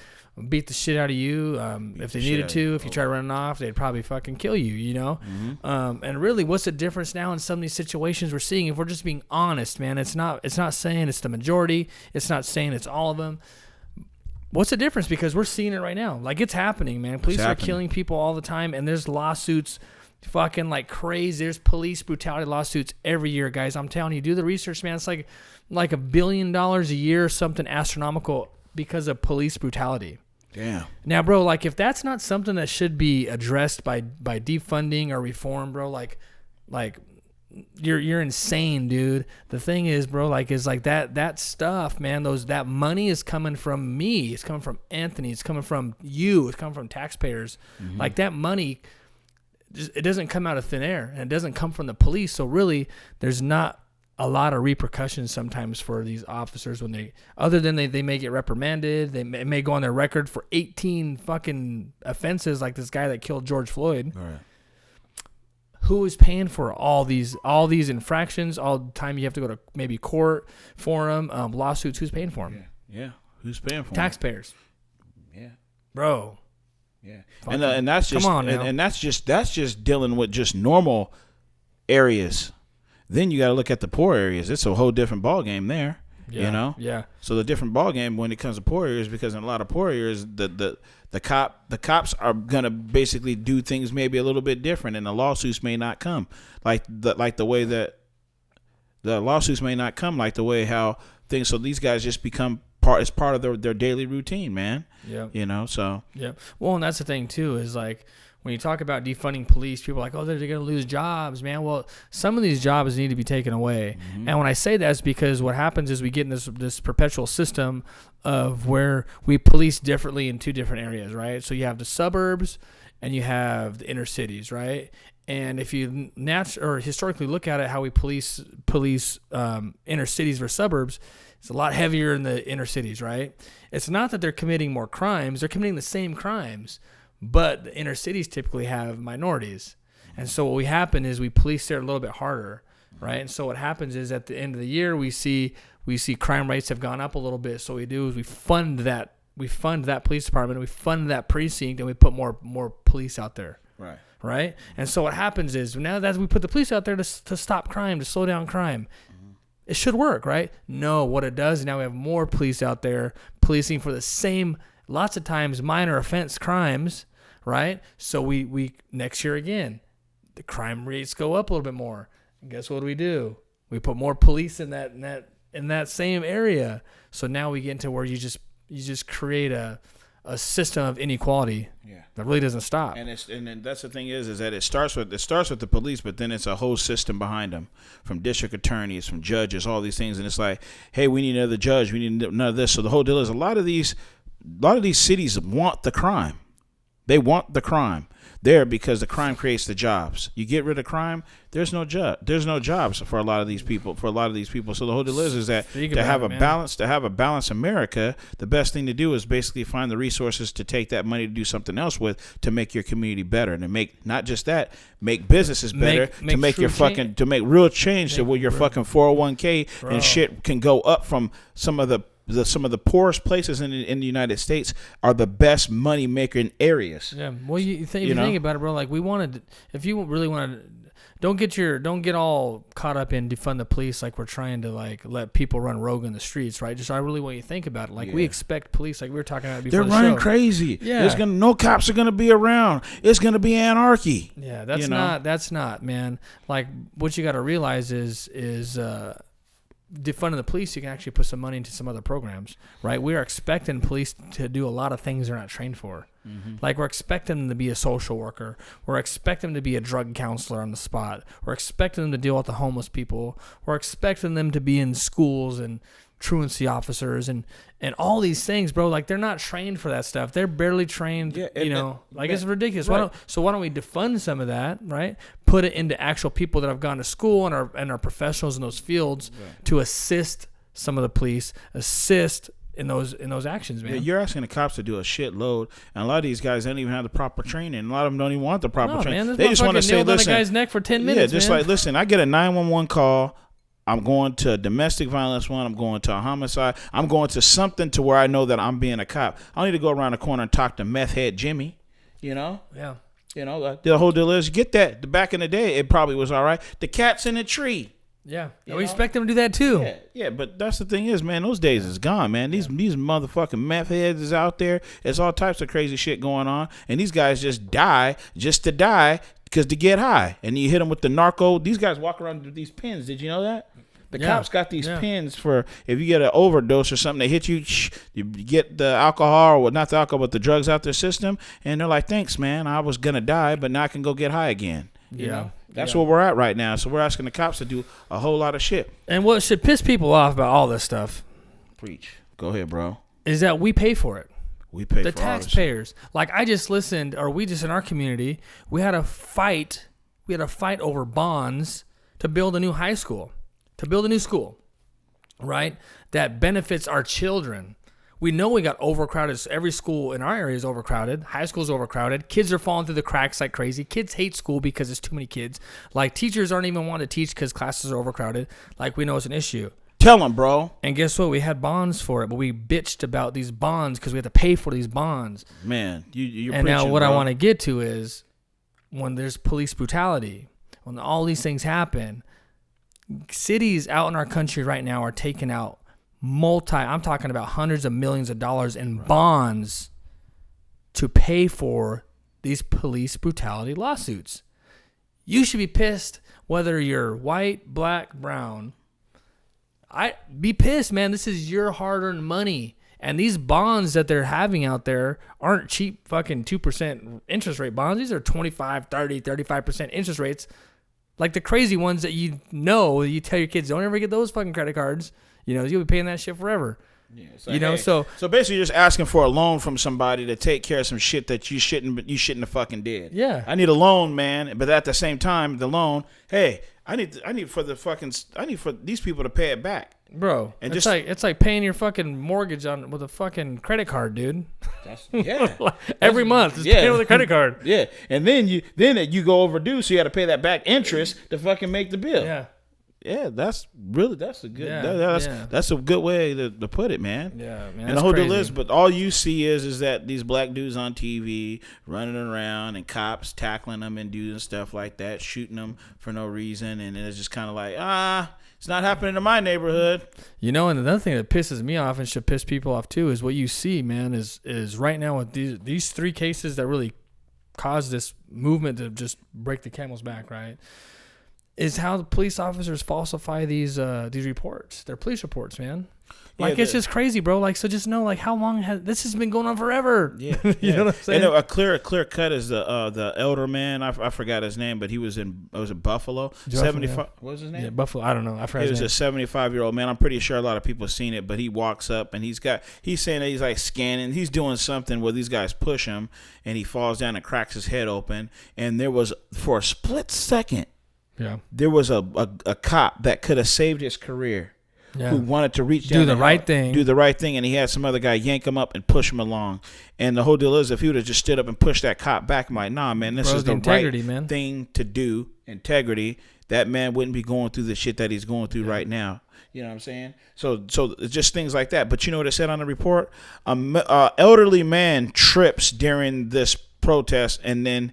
beat the shit out of you if they needed to. If you try running off, they'd probably fucking kill you, Mm-hmm. And really, what's the difference now in some of these situations we're seeing? If we're just being honest, man, it's not saying it's the majority. It's not saying it's all of them. What's the difference? Because we're seeing it right now. Like, it's happening, man. Police are killing people all the time, and there's lawsuits fucking like crazy. There's police brutality lawsuits every year, guys. I'm telling you, do the research, man. It's like $1 billion a year, something astronomical because of police brutality. Damn. Now, bro, like, if that's not something that should be addressed by defunding or reform, bro, like you're insane, dude. The thing is, bro, that stuff, man, that money is coming from me. It's coming from Anthony. It's coming from you. It's coming from taxpayers. Mm-hmm. Like, that money, it doesn't come out of thin air, and it doesn't come from the police. So really, there's not a lot of repercussions sometimes for these officers when other than they may get reprimanded. They may go on their record for 18 fucking offenses, like this guy that killed George Floyd. All right. Who is paying for all these infractions? All the time you have to go to maybe court for them, lawsuits. Who's paying for them? Yeah. Who's paying for them? Taxpayers. Yeah. Bro. Yeah. And that's just and that's just dealing with just normal areas. Then you got to look at the poor areas. It's a whole different ball game there. Yeah. Yeah. So the different ball game when it comes to poor areas, because in a lot of poor areas, the cops are gonna basically do things maybe a little bit different, and the lawsuits may not come like the way that the lawsuits may not come like the way how things. So these guys just become part of their daily routine, man. Yeah. So. Yeah. Well, and that's the thing too, is like, when you talk about defunding police, people are like, oh, they're going to lose jobs, man. Well, some of these jobs need to be taken away. Mm-hmm. And when I say that, it's because what happens is we get in this perpetual system of where we police differently in two different areas, right? So you have the suburbs and you have the inner cities, right? And if you historically look at it, how we police inner cities versus suburbs, it's a lot heavier in the inner cities, right? It's not that they're committing more crimes. They're committing the same crimes. But the inner cities typically have minorities. And so what happen is we police there a little bit harder, right? And so what happens is at the end of the year, we see crime rates have gone up a little bit. So what we do is we fund that police department, we fund that precinct, and we put more police out there. Right. Right? And so what happens is now that we put the police out there to stop crime, to slow down crime, it should work, right? No, what it does is now we have more police out there policing for the same, lots of times, minor offense crimes, right? So we next year again, the crime rates go up a little bit more. And guess what do? We put more police in that same area. So now we get into where you just create a system of inequality that really doesn't stop. And that's the thing is that it starts with the police, but then it's a whole system behind them, from district attorneys, from judges, all these things. And it's like, hey, we need another judge, we need none of this. So the whole deal is a lot of these cities want the crime. They want the crime. there because the crime creates the jobs. You get rid of crime, there's no jobs for a lot of these people. So the whole deal is that to have a balanced America, the best thing to do is basically find the resources to take that money to do something else with, to make your community better, and to make not just that, make businesses better, to make your fucking to make real change to where your fucking 401k and shit can go up from some of the poorest places in the United States are the best money making areas. Yeah. Well, you think about it, bro. Like, we wanted, if you really want to, don't get all caught up in defund the police like we're trying to like let people run rogue in the streets, right? Just I really want you to think about it. Like, we expect police, like we were talking about before. They're running crazy. Yeah. No cops are gonna be around. It's gonna be anarchy. Yeah, that's not, man. Like, what you got to realize is defunding the police, you can actually put some money into some other programs, right? We are expecting police to do a lot of things they're not trained for. Mm-hmm. Like, we're expecting them to be a social worker. We're expecting them to be a drug counselor on the spot. We're expecting them to deal with the homeless people. We're expecting them to be in schools and truancy officers and all these things, bro. Like, they're not trained for that stuff. They're barely trained, it's ridiculous. Right. Why don't we defund some of that, right? Put it into actual people that have gone to school and are professionals in those fields to assist some of the police, assist in those actions, man. Yeah, you're asking the cops to do a shitload, and a lot of these guys don't even have the proper training. A lot of them don't even want the proper training. Man, they just want to say, listen, on a guy's neck for 10 minutes. Yeah, just man. like, listen, I get a 911 call. I'm going to a domestic violence one. I'm going to a homicide. I'm going to something to where I know that I'm being a cop. I don't need to go around the corner and talk to meth head Jimmy, Yeah. The whole deal is, get that. Back in the day, it probably was all right. The cat's in the tree. Yeah. We expect them to do that too. Yeah, but that's the thing is, man, those days is gone, man. These motherfucking meth heads is out there. There's all types of crazy shit going on. And these guys just die just to die because to get high. And you hit them with the narco. These guys walk around with these pins. Did you know that? The cops got these pins for if you get an overdose or something, they hit you, you get the alcohol, or not the alcohol, but the drugs out their system. And they're like, thanks, man. I was going to die, but now I can go get high again. You know? That's where we're at right now. So we're asking the cops to do a whole lot of shit. And what should piss people off about all this stuff, preach. Go ahead, bro. Is that we pay for it. We pay the for taxpayers. Like, I just listened, or we just in our community, we had a fight. We had a fight over bonds to build a new high school, to build a new school, right? That benefits our children. We know we got overcrowded. Every school in our area is overcrowded. High school's overcrowded. Kids are falling through the cracks like crazy. Kids hate school because there's too many kids. Like, teachers aren't even wanting to teach because classes are overcrowded. Like, we know it's an issue. Tell them, bro. And guess what? We had bonds for it, but we bitched about these bonds because we had to pay for these bonds. Man, you're and preaching, now what bro. I want to get to is when there's police brutality, when all these things happen, cities out in our country right now are taking out I'm talking about hundreds of millions of dollars in bonds to pay for these police brutality lawsuits. You should be pissed whether you're white, black, brown. Be pissed, man. This is your hard-earned money. And these bonds that they're having out there aren't cheap fucking 2% interest rate bonds. These are 25, 30, 35% interest rates. Like the crazy ones that you tell your kids, don't ever get those fucking credit cards. You'll be paying that shit forever. Yeah, so so basically, you're just asking for a loan from somebody to take care of some shit that you shouldn't have fucking did. Yeah, I need a loan, man. But at the same time, the loan, hey, I need for these people to pay it back, bro. And it's like paying your fucking mortgage with a fucking credit card, dude. Every month, just paying with a credit card. Yeah, and then you go overdue, so you got to pay that back interest to fucking make the bill. Yeah. Yeah, that's a good that's a good way to put it, man. Yeah, man. And the whole deal is, but all you see is that these black dudes on TV running around and cops tackling them and doing stuff like that, shooting them for no reason, and it's just kind of like, it's not happening in my neighborhood. And another thing that pisses me off and should piss people off too is what you see, man, is right now with these three cases that really caused this movement to just break the camel's back, right? is how the police officers falsify these reports. They're police reports, man. Like, it's just crazy, bro. Like, so just know, like, how long this has been going on forever? Yeah, you know what I'm saying? And a clear cut is the elder man. I forgot his name, but he was in Buffalo. 75. What was his name? Yeah, Buffalo. I don't know. I forgot. He was a 75-year-old man. I'm pretty sure a lot of people have seen it, but he walks up and he's saying that he's like scanning. He's doing something where these guys push him, and he falls down and cracks his head open. And there was, for a split second, there was a cop that could have saved his career. Yeah. Who wanted to reach down, do the right thing, and he had some other guy yank him up and push him along. And the whole deal is, if he would have just stood up and pushed that cop back, I'm like, nah, man, this is the right thing to do. Integrity. That man wouldn't be going through the shit that he's going through right now. You know what I'm saying? So it's just things like that. But you know what it said on the report? Elderly man trips during this protest, and then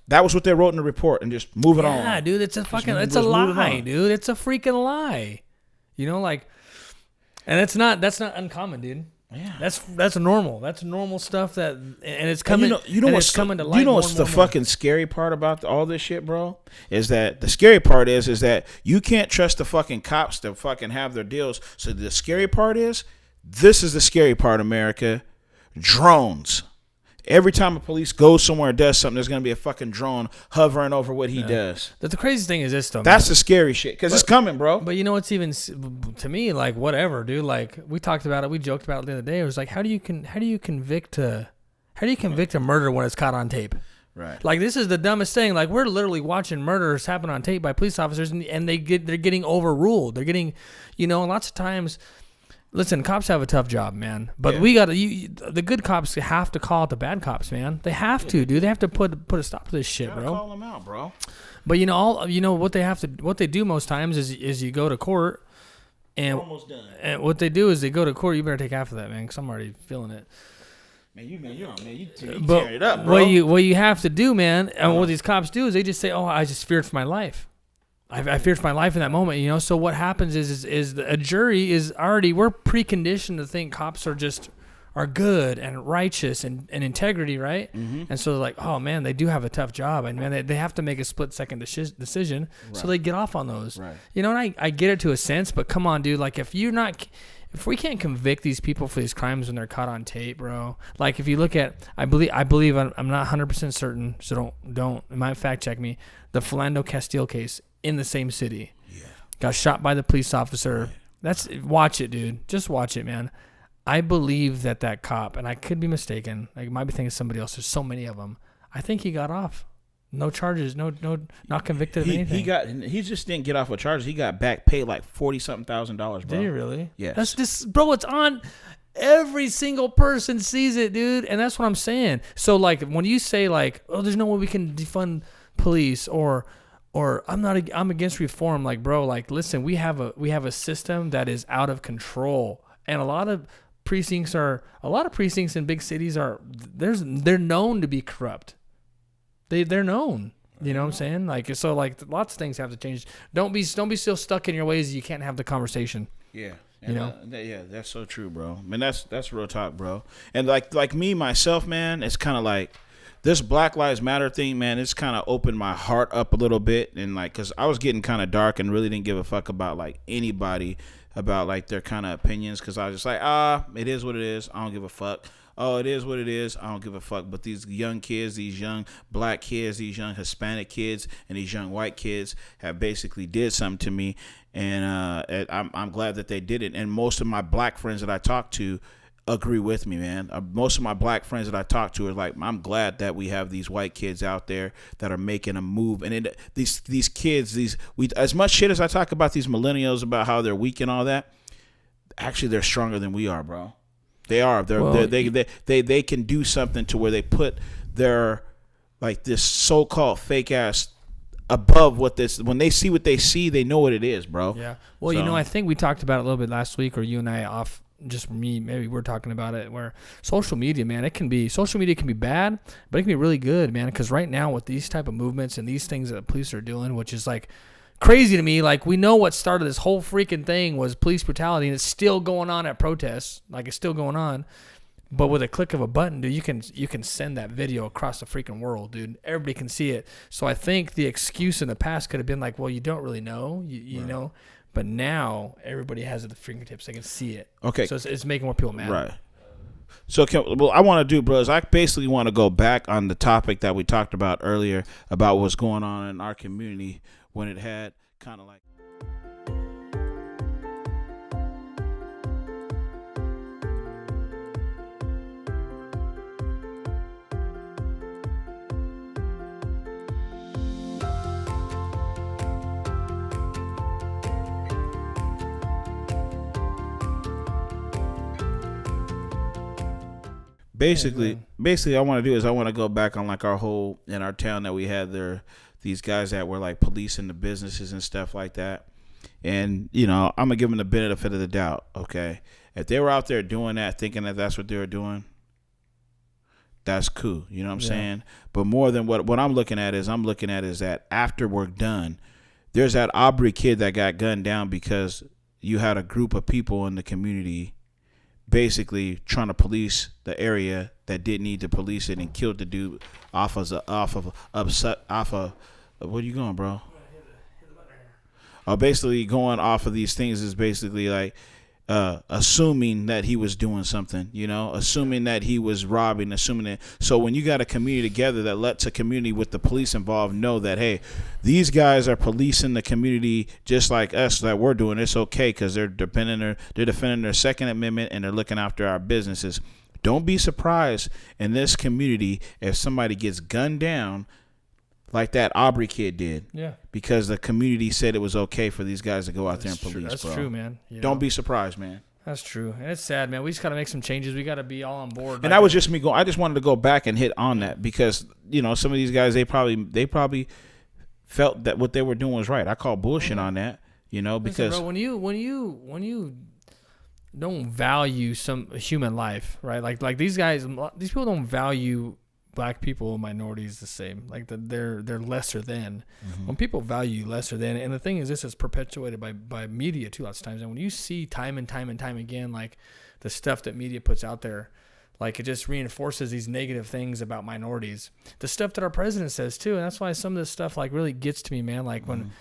that was what they wrote in the report, and just move it on. Yeah, dude, it's a lie, dude. It's a freaking lie. You know, like, and that's not uncommon, dude. Yeah, that's normal. That's normal stuff and it's coming. You know what's coming to light. You know what's the fucking scary part about all this shit, bro? Is that the scary part is that you can't trust the fucking cops to fucking have their deals. So the scary part is, this is the scary part, America. Drones. Every time a police goes somewhere and does something, there's going to be a fucking drone hovering over what he does. The crazy thing is this, though. That's the scary shit, because it's coming, bro. But you know what's even, to me, like, whatever, dude. Like, we talked about it. We joked about it the other day. It was like, how do you convict a murder when it's caught on tape? Right. Like, this is the dumbest thing. Like, we're literally watching murders happen on tape by police officers, and they're getting overruled. They're getting, lots of times. Listen, cops have a tough job, man. But we the good cops have to call out the bad cops, man. They have to, dude. They have to put a stop to this shit, bro. Call them out, bro. But what they do most times is you go to court, and we're almost done. And what they do is they go to court. You better take half of that, man, because I'm already feeling it. You tearing it up, bro. What you have to do, man, and what these cops do is they just say, "Oh, I just feared for my life." I feared for my life in that moment, So what happens is a jury is already, we're preconditioned to think cops are good and righteous and integrity, right? Mm-hmm. And so they're like, oh man, they do have a tough job, and man, they have to make a split-second decision, so they get off on those. Right. And I get it to a sense, but come on, dude, like if we can't convict these people for these crimes when they're caught on tape, bro. Like if you look at, I believe I'm not 100% certain, so don't, it might fact check me. The Philando Castile case in the same city, got shot by the police officer. Watch it, dude. Just watch it, man. I believe that cop, and I could be mistaken. I might be thinking somebody else. There's so many of them. I think he got off. No charges. No, not convicted of anything. He just didn't get off with charges. He got back paid like $40-something thousand, bro. Did he really? Yes. That's just, bro. It's on. Every single person sees it, dude, and that's what I'm saying. So like when you say like, oh, there's no way we can defund police or I'm against reform, like, bro, like, listen, we have a system that is out of control, and a lot of precincts in big cities they're known to be corrupt. They're known. You know what I'm saying? Like, so like lots of things have to change. Don't be so stuck in your ways you can't have the conversation. Yeah. Yeah, that's so true, bro. I mean, that's real talk, bro. And like me myself, man, it's kind of like this Black Lives Matter thing, man, it's kind of opened my heart up a little bit. And like, cause I was getting kind of dark and really didn't give a fuck about like anybody about like their kind of opinions. Cause I was just like, it is what it is. I don't give a fuck. Oh, it is what it is. I don't give a fuck. But these young kids, these young black kids, these young Hispanic kids, and these young white kids have basically did something to me. And I'm glad that they did it. And most of my black friends that I talk to agree with me, man. Most of my black friends that I talk to are like, I'm glad that we have these white kids out there that are making a move. And these kids, as much shit as I talk about these millennials about how they're weak and all that, actually they're stronger than we are, bro. They are. They can do something to where they put their like this so-called fake ass above what this. When they see what they see, they know what it is, bro. Yeah. Well, so, I think we talked about it a little bit last week, or you and I off. Just me, maybe we're talking about it. Where social media, man, social media can be bad, but it can be really good, man. Because right now with these type of movements and these things that the police are doing, which is like crazy to me. Like, we know what started this whole freaking thing was police brutality, and it's still going on at protests. Like, it's still going on. But with a click of a button, dude, you can send that video across the freaking world, dude. Everybody can see it. So I think the excuse in the past could have been like, well, you don't really know, you know. But now everybody has it at the fingertips. They can see it. Okay. So it's making more people mad. Right. So what I want to do, bro, is I basically want to go back on the topic that we talked about earlier about what's going on in our community when it had kind of like. Basically, I want to do is I want to go back on like our whole in our town that we had there, these guys that were like policing the businesses and stuff like that. And, you know, I'm going to give them the benefit of the doubt. Okay. If they were out there doing that, thinking that that's what they were doing, that's cool. You know what I'm saying? But more than what I'm looking at is that after we're done, there's that Aubrey kid that got gunned down because you had a group of people in the community basically trying to police the area that didn't need to police it and killed the dude off of where you going, bro? Basically going off of these things is basically like assuming that he was doing something, you know, assuming that he was robbing, assuming that. So when you got a community together that lets a community with the police involved know that, hey, these guys are policing the community just like us that we're doing, it's okay because they're defending their Second Amendment and they're looking after our businesses. Don't be surprised in this community if somebody gets gunned down like that Aubrey kid did. Yeah. Because the community said it was okay for these guys to go out there and police, That's bro. true, man. Don't be surprised, man. That's true. And it's sad, man. We just got to make some changes. We got to be all on board. And that was just me going. I just wanted to go back and hit on that because, you know, some of these guys, they probably felt that what they were doing was right. I call bullshit on that, you know, because. Listen, bro, when you don't value some human life, right? Like these people don't value black people and minorities the same. Like they're lesser than. Mm-hmm. When people value lesser than, and the thing is, this is perpetuated by media too lots of times. And when you see time and time again, like the stuff that media puts out there, like it just reinforces these negative things about minorities. The stuff that our president says too, and that's why some of this stuff like really gets to me, man. Like when,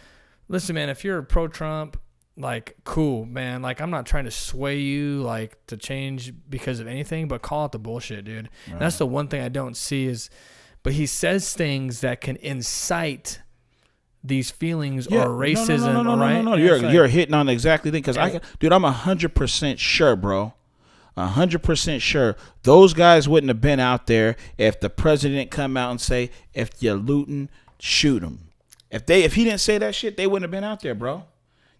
listen, man, if you're pro-Trump, like, cool, man. Like, I'm not trying to sway you, like, to change because of anything, but call out the bullshit, dude. Right. That's the one thing I don't see is, but he says things that can incite these feelings or racism, right? No. You're hitting on the exactly thing because dude, I'm 100% sure, bro. 100% sure those guys wouldn't have been out there if the president come out and say, if you're looting, shoot them. If he didn't say that shit, they wouldn't have been out there, bro.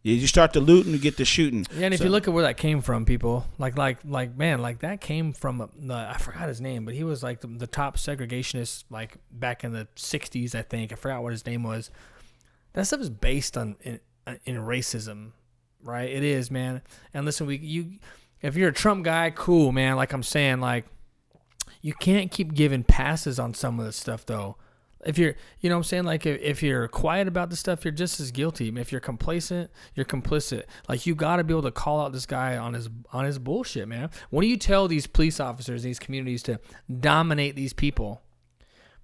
You start to looting, you get to shooting. Yeah, and if you look at where that came from, people, like man, like that came from I forgot his name, but he was like the top segregationist, like back in the '60s, I think. I forgot what his name was. That stuff is based on in racism, right? It is, man. And listen, if you're a Trump guy, cool, man. Like I'm saying, like you can't keep giving passes on some of this stuff, though. If you're, you know what I'm saying? Like, if you're quiet about this stuff, you're just as guilty. If you're complacent, you're complicit. Like, you got to be able to call out this guy on his bullshit, man. When do you tell these police officers, these communities to dominate these people?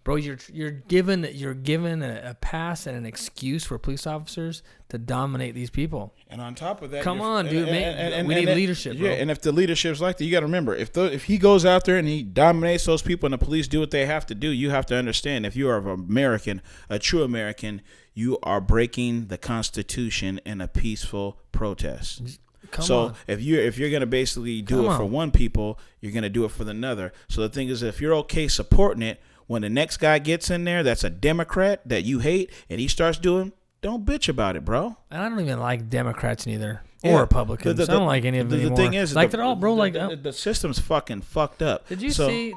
Bro, you're given a pass and an excuse for police officers to dominate these people. And on top of that, come on, dude, we need leadership, bro. Yeah, and if the leadership's like that, you got to remember, if he goes out there and he dominates those people and the police do what they have to do, you have to understand, if you are an American, a true American, you are breaking the Constitution in a peaceful protest. If you're gonna basically do it for one people, you're gonna do it for another. So the thing is, if you're okay supporting it, when the next guy gets in there that's a Democrat that you hate and he starts doing, don't bitch about it, bro. And I don't even like Democrats neither. Or Republicans. I don't like any of them anymore. The thing is, like they're all, bro, like the system's fucking fucked up. Did you see?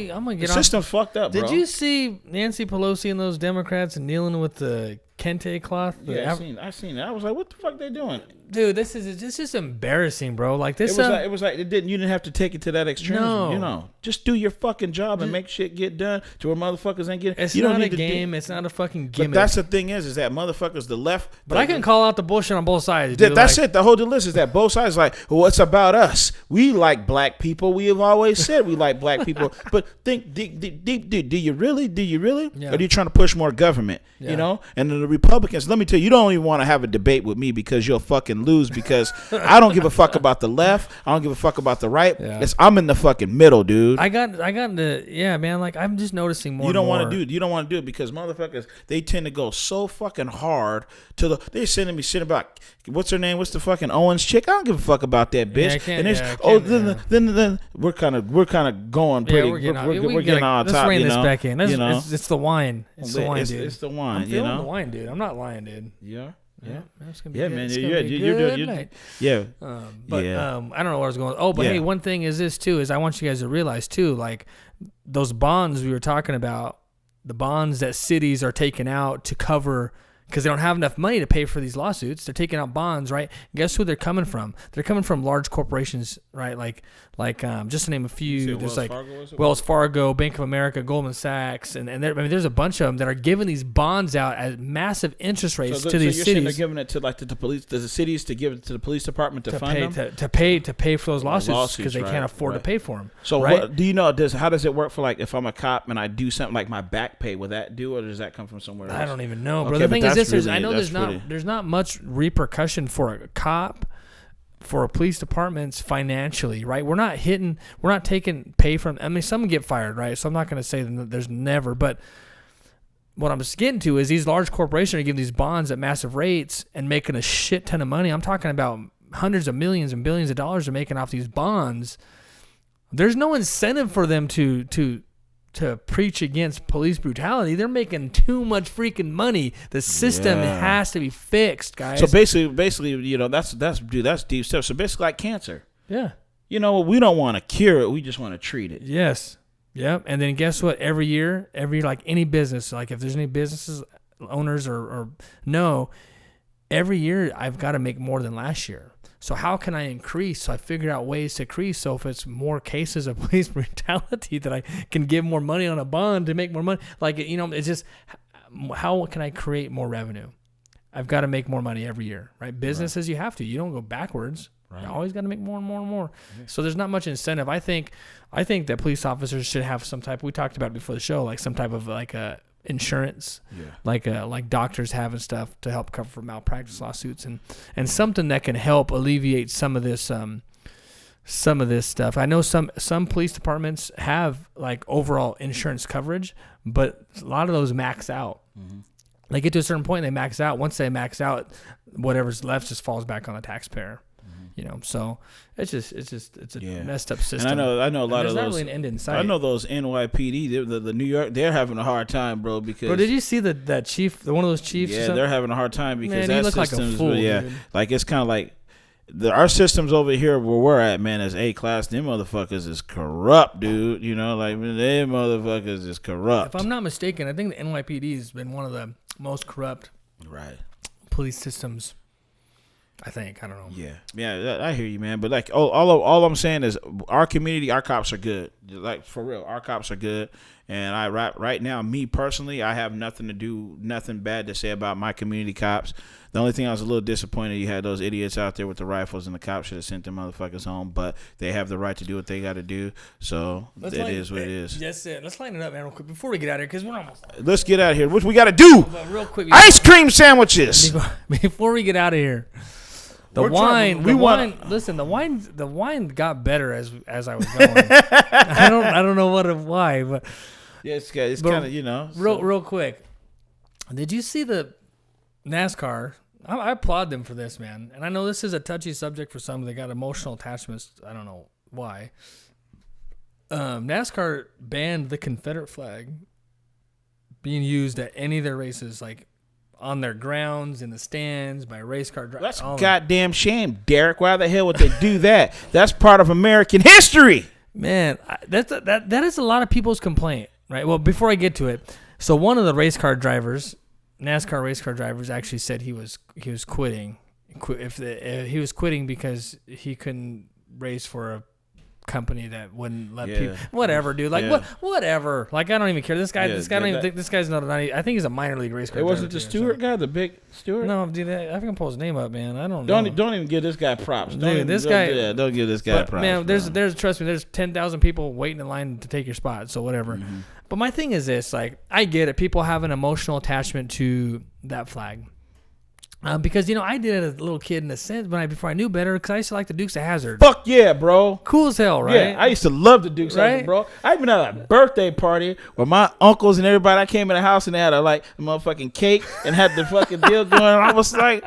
I'm gonna get the system's fucked up, bro. Did you see Nancy Pelosi and those Democrats kneeling with the kente cloth. Yeah, I seen it. I was like, what the fuck they doing? Dude, this is embarrassing, bro. Like this. It was like you didn't have to take it to that extreme. No. You know, just do your fucking job and make shit get done to where motherfuckers ain't getting. It's you not don't a need game. It's not a fucking gimmick. But that's the thing is that motherfuckers, the left. But I can call out the bullshit on both sides. Dude. That's it. The whole list is that both sides like, well, it's about us. We like black people. We have always said we like black people. But think deep. Do you really? Yeah. Or are you trying to push more government? Yeah. You know? And then the Republicans, let me tell you, you don't even want to have a debate with me because you'll fucking lose because I don't give a fuck about the left. I don't give a fuck about the right. Yeah. I'm in the fucking middle, dude. I got the man. Like I'm just noticing more. You don't want to do it. You don't want to do it because motherfuckers, they tend to go so fucking hard to the. They're sending me shit about what's her name? What's the fucking Owens chick? I don't give a fuck about that bitch. Then we're kind of going pretty. We're we're getting on top. Let's rein you this know? back in. You know? It's the wine. It's the wine, dude. It's the wine. I'm feeling you know? the wine, dude. I'm not lying, dude. Yeah. Yeah, it's gonna be Yeah, good. man. It's You're gonna be a doing. good You're, night. yeah. I don't know where I was going. Oh, but hey, one thing is this too is I want you guys to realize too, like those bonds we were talking about, the bonds that cities are taking out to cover because they don't have enough money to pay for these lawsuits. They're taking out bonds, right? Guess who they're coming from? They're coming from large corporations, right? Like just to name a few. There's Wells Fargo, Bank of America, Goldman Sachs, and there's a bunch of them that are giving these bonds out at massive interest rates to these cities. They're giving it to like the police, the cities to give it to the police department to fund them to pay for those lawsuits because they can't afford to pay for them. So right? what do you know? How does it work for like if I'm a cop and I do something like my back pay? Will that do or does that come from somewhere else? I don't even know, bro. Okay, The thing is this: really, I know there's not much repercussion for a cop. For a police departments financially, right? We're not taking pay from. I mean, some get fired, right? So I'm not going to say that there's never. But what I'm just getting to is these large corporations are giving these bonds at massive rates and making a shit ton of money. I'm talking about hundreds of millions and billions of dollars are making off these bonds. There's no incentive for them to preach against police brutality. They're making too much freaking money. The system has to be fixed, guys. So basically, you know, that's deep stuff. So basically like cancer. Yeah. You know, we don't want to cure it. We just want to treat it. Yes. Yep. And then guess what? Every year, like any business, like if there's any businesses, owners or no, every year I've got to make more than last year. So how can I increase? So I figured out ways to increase. So if it's more cases of police brutality, that I can give more money on a bond to make more money. Like, you know, it's just how can I create more revenue? I've got to make more money every year, right? Businesses, you have to. You don't go backwards. Right. You always got to make more and more and more. Yeah. So there's not much incentive. I think that police officers should have some type. We talked about it before the show, like some type of like a insurance, like doctors have and stuff to help cover for malpractice lawsuits and something that can help alleviate some of this stuff. I know some police departments have like overall insurance coverage, but a lot of those max out. Mm-hmm. They get to a certain point, they max out. Once they max out, whatever's left just falls back on the taxpayer. You know, so it's a messed up system. And I know a lot of those. There's not really an end in sight. I know those NYPD, the New York, they're having a hard time, bro. Because did you see that chief, one of those chiefs? Yeah, they're having a hard time because that look system's like a fool, dude. Like it's kind of like our systems over here where we're at, man, as A class. Them motherfuckers is corrupt, dude. You know, like them motherfuckers is corrupt. If I'm not mistaken, I think the NYPD has been one of the most corrupt police systems. I think. I don't know. Yeah, I hear you, man. But like, all I'm saying is, our community, our cops are good. Like for real, our cops are good. And right now, me personally, I have nothing bad to say about my community cops. The only thing I was a little disappointed, you had those idiots out there with the rifles, and the cops should have sent them motherfuckers home. But they have the right to do what they got to do. So it is what it is. That's it. Let's line it up, man, real quick before we get out of here, because we're almost. Let's get out of here. What we got to do? Real quick. Ice cream sandwiches. Before we get out of here. The wine got better as I was going. I don't know why, but yeah, it's kind of, you know. Real quick, did you see the NASCAR? I applaud them for this, man. And I know this is a touchy subject for some. They got emotional attachments. I don't know why. NASCAR banned the Confederate flag being used at any of their races, like on their grounds, in the stands, by race car drivers. That's a goddamn shame, Derek. Why the hell would they do that? That's part of American history. Man, that is a lot of people's complaint, right? Well, before I get to it, so one of the race car drivers, NASCAR race car drivers actually said he was quitting. He was quitting because he couldn't race for a company that wouldn't let people. Whatever, dude. Like whatever. Like I don't even care. This guy. This guy don't even think this guy's not. I think he's a minor league race car. It wasn't the Stewart guy, the big Stewart. No, dude. I can pull his name up, man. I don't know. Don't even give this guy props. Don't give this guy props. Man, there's trust me. There's 10,000 people waiting in line to take your spot. So whatever. Mm-hmm. But my thing is this: like, I get it. People have an emotional attachment to that flag. Because, I did it as a little kid in a sense before I knew better, because I used to like the Dukes of Hazzard. Fuck yeah, bro. Cool as hell, right? Yeah, I used to love the Dukes of Hazzard, bro. I even had a birthday party where my uncles and everybody, I came in the house and they had a motherfucking cake and had the fucking deal going. I was like,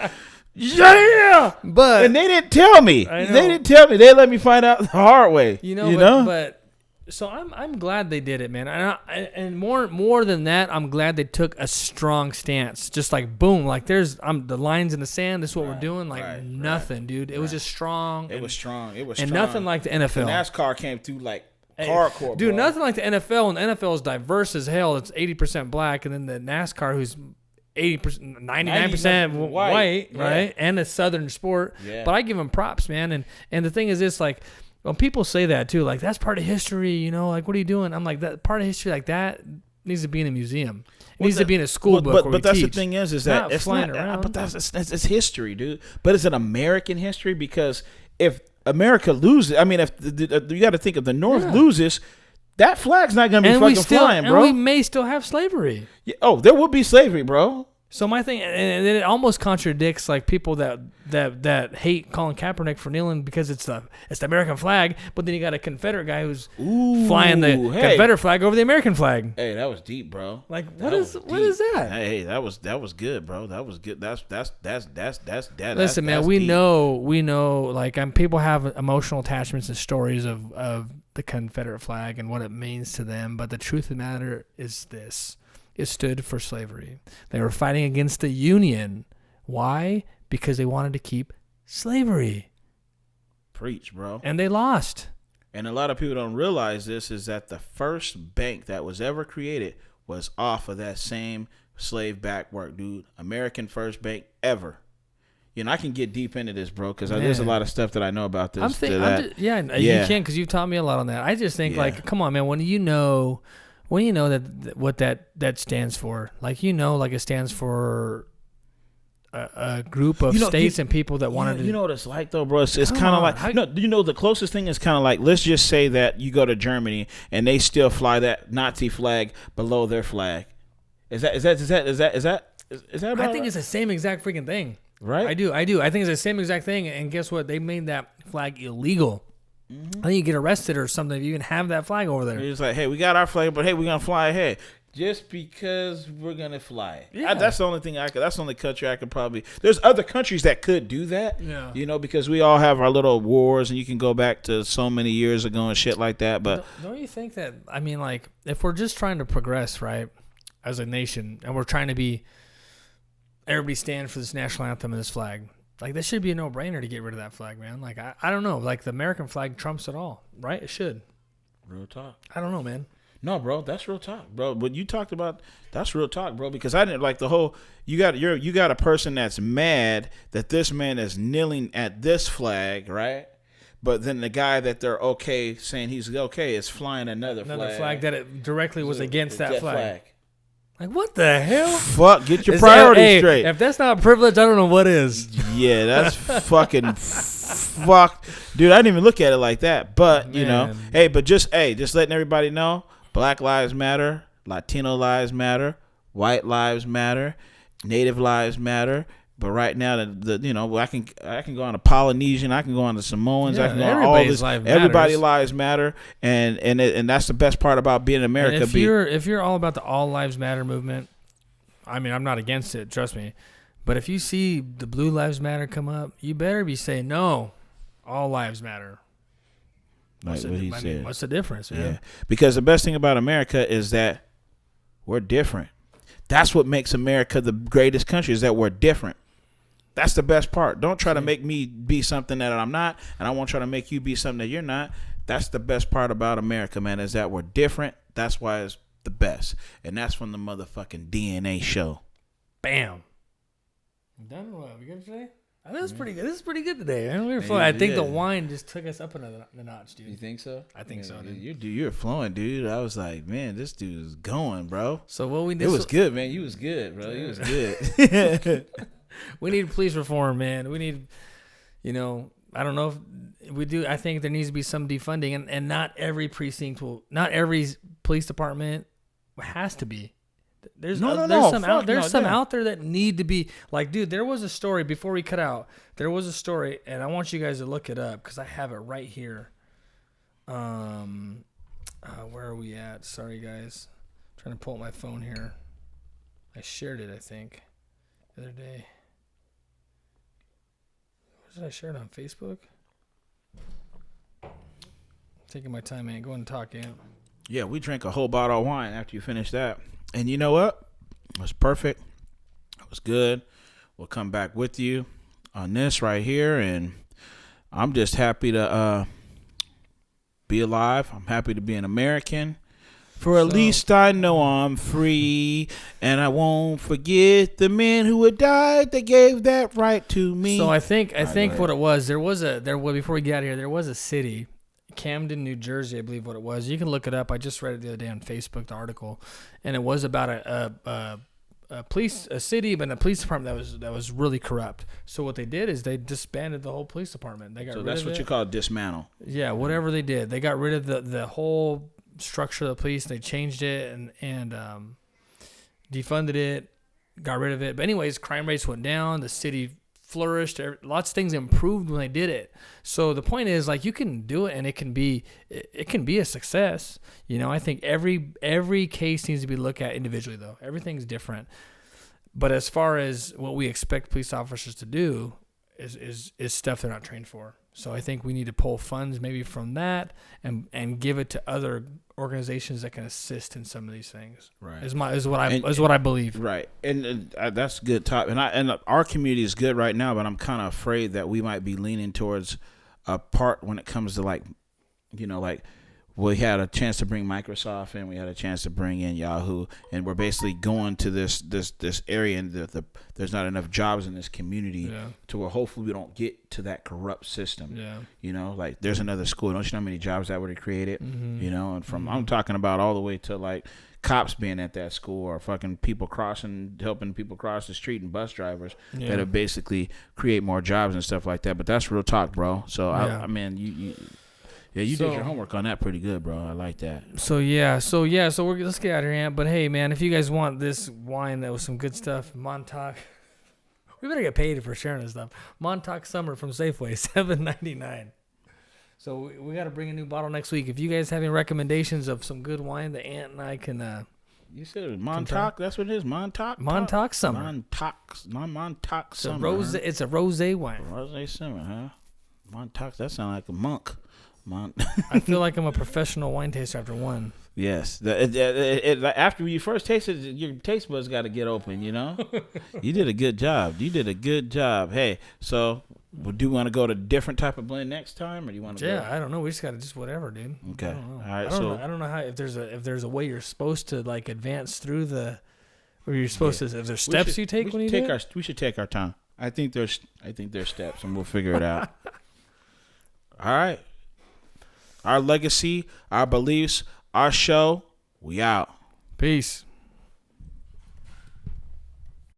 yeah. And they didn't tell me. They let me find out the hard way. But so I'm glad they did it, man. And more than that, I'm glad they took a strong stance. Just like boom, like there's the lines in the sand. This is what we're doing. Like nothing, dude. It was just strong. It was strong. And nothing like the NFL. The NASCAR came through like hardcore, dude. Bro. Nothing like the NFL. And the NFL is diverse as hell. It's 80% black, and then the NASCAR, who's 80%, 99% white, right? And a Southern sport. Yeah. But I give them props, man. And the thing is this, like, when people say that too, like that's part of history, like what are you doing? I'm like, that part of history like that needs to be in a museum. It needs to be in a school book. But that's teach. The thing is that it's flying around. But it's history, dude. But it's an American history, because if America loses, I mean, if you got to think if the North loses, that flag's not gonna be fucking flying, bro. And we may still have slavery. Yeah, there will be slavery, bro. So my thing, and it almost contradicts like people that hate Colin Kaepernick for kneeling because it's the American flag, but then you got a Confederate guy who's flying the Confederate flag over the American flag. Hey, that was deep, bro. Like what is that? Hey, that was good, bro. That was good. That's Listen, man, we know like people have emotional attachments and stories of the Confederate flag and what it means to them, but the truth of the matter is this. It stood for slavery. They were fighting against the Union. Why? Because they wanted to keep slavery. Preach, bro. And they lost. And a lot of people don't realize this, is that the first bank that was ever created was off of that same slave back work, dude. American first bank ever. I can get deep into this, bro, because there's a lot of stuff that I know about this. You can, because you've taught me a lot on that. I just think, like, come on, man, when you know that what that stands for, like, like it stands for a group of states and people that wanted to. You know what it's like, though, bro? It's kind of like, the closest thing is kind of like, let's just say that you go to Germany and they still fly that Nazi flag below their flag. Is that about I think it's the same exact freaking thing. Right? I do. I think it's the same exact thing. And guess what? They made that flag illegal. Mm-hmm. I think you get arrested or something if you even have that flag over there. It's like, hey, we got our flag, but hey, we're gonna fly ahead just because we're gonna fly. Yeah. That's the only thing that's the only country I could probably. There's other countries that could do that. Yeah. Because we all have our little wars, and you can go back to so many years ago and shit like that. But don't you think that? I mean, like, if we're just trying to progress, right, as a nation, and we're trying to be, everybody stand for this national anthem and this flag. Like, this should be a no-brainer to get rid of that flag, man. Like, I don't know. Like, the American flag trumps it all, right? It should. Real talk. I don't know, man. No, bro, that's real talk, bro. What you talked about, that's real talk, bro. Because I didn't like the whole. You got a person that's mad that this man is kneeling at this flag, right? But then the guy that they're saying he's okay is flying another flag that it directly was against that flag. Like, what the hell? Fuck, get your priorities straight. If that's not privilege, I don't know what is. Yeah, that's fucking fuck. Dude, I didn't even look at it like that. But, but just letting everybody know, Black Lives Matter, Latino lives matter, white lives matter, Native lives matter. But right now, I can go on to Polynesian, I can go on to Samoans, I can go on all this. Everybody lives matter, and that's the best part about being in America. And if you're all about the all lives matter movement, I mean, I'm not against it, trust me. But if you see the blue lives matter come up, you better be saying no, all lives matter. Like what he said. What's the difference, man? Yeah, because the best thing about America is that we're different. That's what makes America the greatest country, is that we're different. That's the best part. Don't try to make me be something that I'm not, and I won't try to make you be something that you're not. That's the best part about America, man, is that we're different. That's why it's the best. And that's from the motherfucking DNA show. Bam. You done or what? We good today? I think it's pretty good. This is pretty good today, man. We were flowing. I think the wine just took us up another notch, dude. You think so? I think so, dude. You're flowing, dude. I was like, man, this dude is going, bro. So what we did? It was good, man. You was good, bro. You was good. We need police reform, man. We need, I don't know if we do. I think there needs to be some defunding, and not every precinct not every police department has to be. There's some out there that need to be like, dude. There was a story before we cut out. There was a story, and I want you guys to look it up because I have it right here. Where are we at? Sorry, guys. I'm trying to pull up my phone here. I shared it, I think, the other day. What did I share it on Facebook? Taking my time, man. Go ahead and talk, Ant. Yeah, we drank a whole bottle of wine after you finished that. And you know what? It was perfect. It was good. We'll come back with you on this right here. And I'm just happy to be alive. I'm happy to be an American. For at least I know I'm free. And I won't forget the men who had died that gave that right to me. So I think what it was, before we get out of here, there was a city, Camden, New Jersey, I believe what it was. You can look it up. I just read it the other day on Facebook, the article, and it was about a city, but a police department that was really corrupt. So what they did is they disbanded the whole police department. They got rid of it. So that's what you call dismantle. Yeah, whatever they did, they got rid of the whole structure of the police. They changed it and defunded it, got rid of it. But anyways, crime rates went down. The city flourished. Lots of things improved when they did it. So the point is, like, you can do it and it can be a success. I think every case needs to be looked at individually, though. Everything's different. But as far as what we expect police officers to do is stuff they're not trained for. So I think we need to pull funds maybe from that and give it to other organizations that can assist in some of these things. Right. Is what I believe. Right. And that's good talk. And our community is good right now, but I'm kind of afraid that we might be leaning towards a part when it comes to like we had a chance to bring Microsoft in, we had a chance to bring in Yahoo, and we're basically going to this area, and there's not enough jobs in this community to where hopefully we don't get to that corrupt system. Yeah. Like there's another school. Don't you know how many jobs that would have created? Mm-hmm. And from I'm talking about all the way to like cops being at that school, or fucking people helping people cross the street, and bus drivers that have basically create more jobs and stuff like that. But that's real talk, bro. So I mean, you did your homework on that pretty good, bro. I like that. So let's get out of here, Ant. But hey, man, if you guys want this wine that was some good stuff, Montauk, we better get paid for sharing this stuff. Montauk Summer from Safeway, $7.99. So we got to bring a new bottle next week. If you guys have any recommendations of some good wine that Ant and I can. You said it was Montauk. That's what it is. Montauk. Montauk Summer. Montauk Summer. It's a rosé wine. Rosé Summer, huh? Montauk. That sounds like a monk. I feel like I'm a professional wine taster after one. Yes. After you first tasted it, your taste buds got to get open, You did a good job. Hey, so do you want to go to different type of blend next time, or do you want to go? I don't know. We just got to just whatever, dude. Okay. All right. I don't know how, if there's a way you're supposed to like advance through or you're supposed to, if there's steps you take when you do it? We should take our time. I think there's steps, and we'll figure it out. All right. Our legacy, our beliefs, our show, we out. Peace.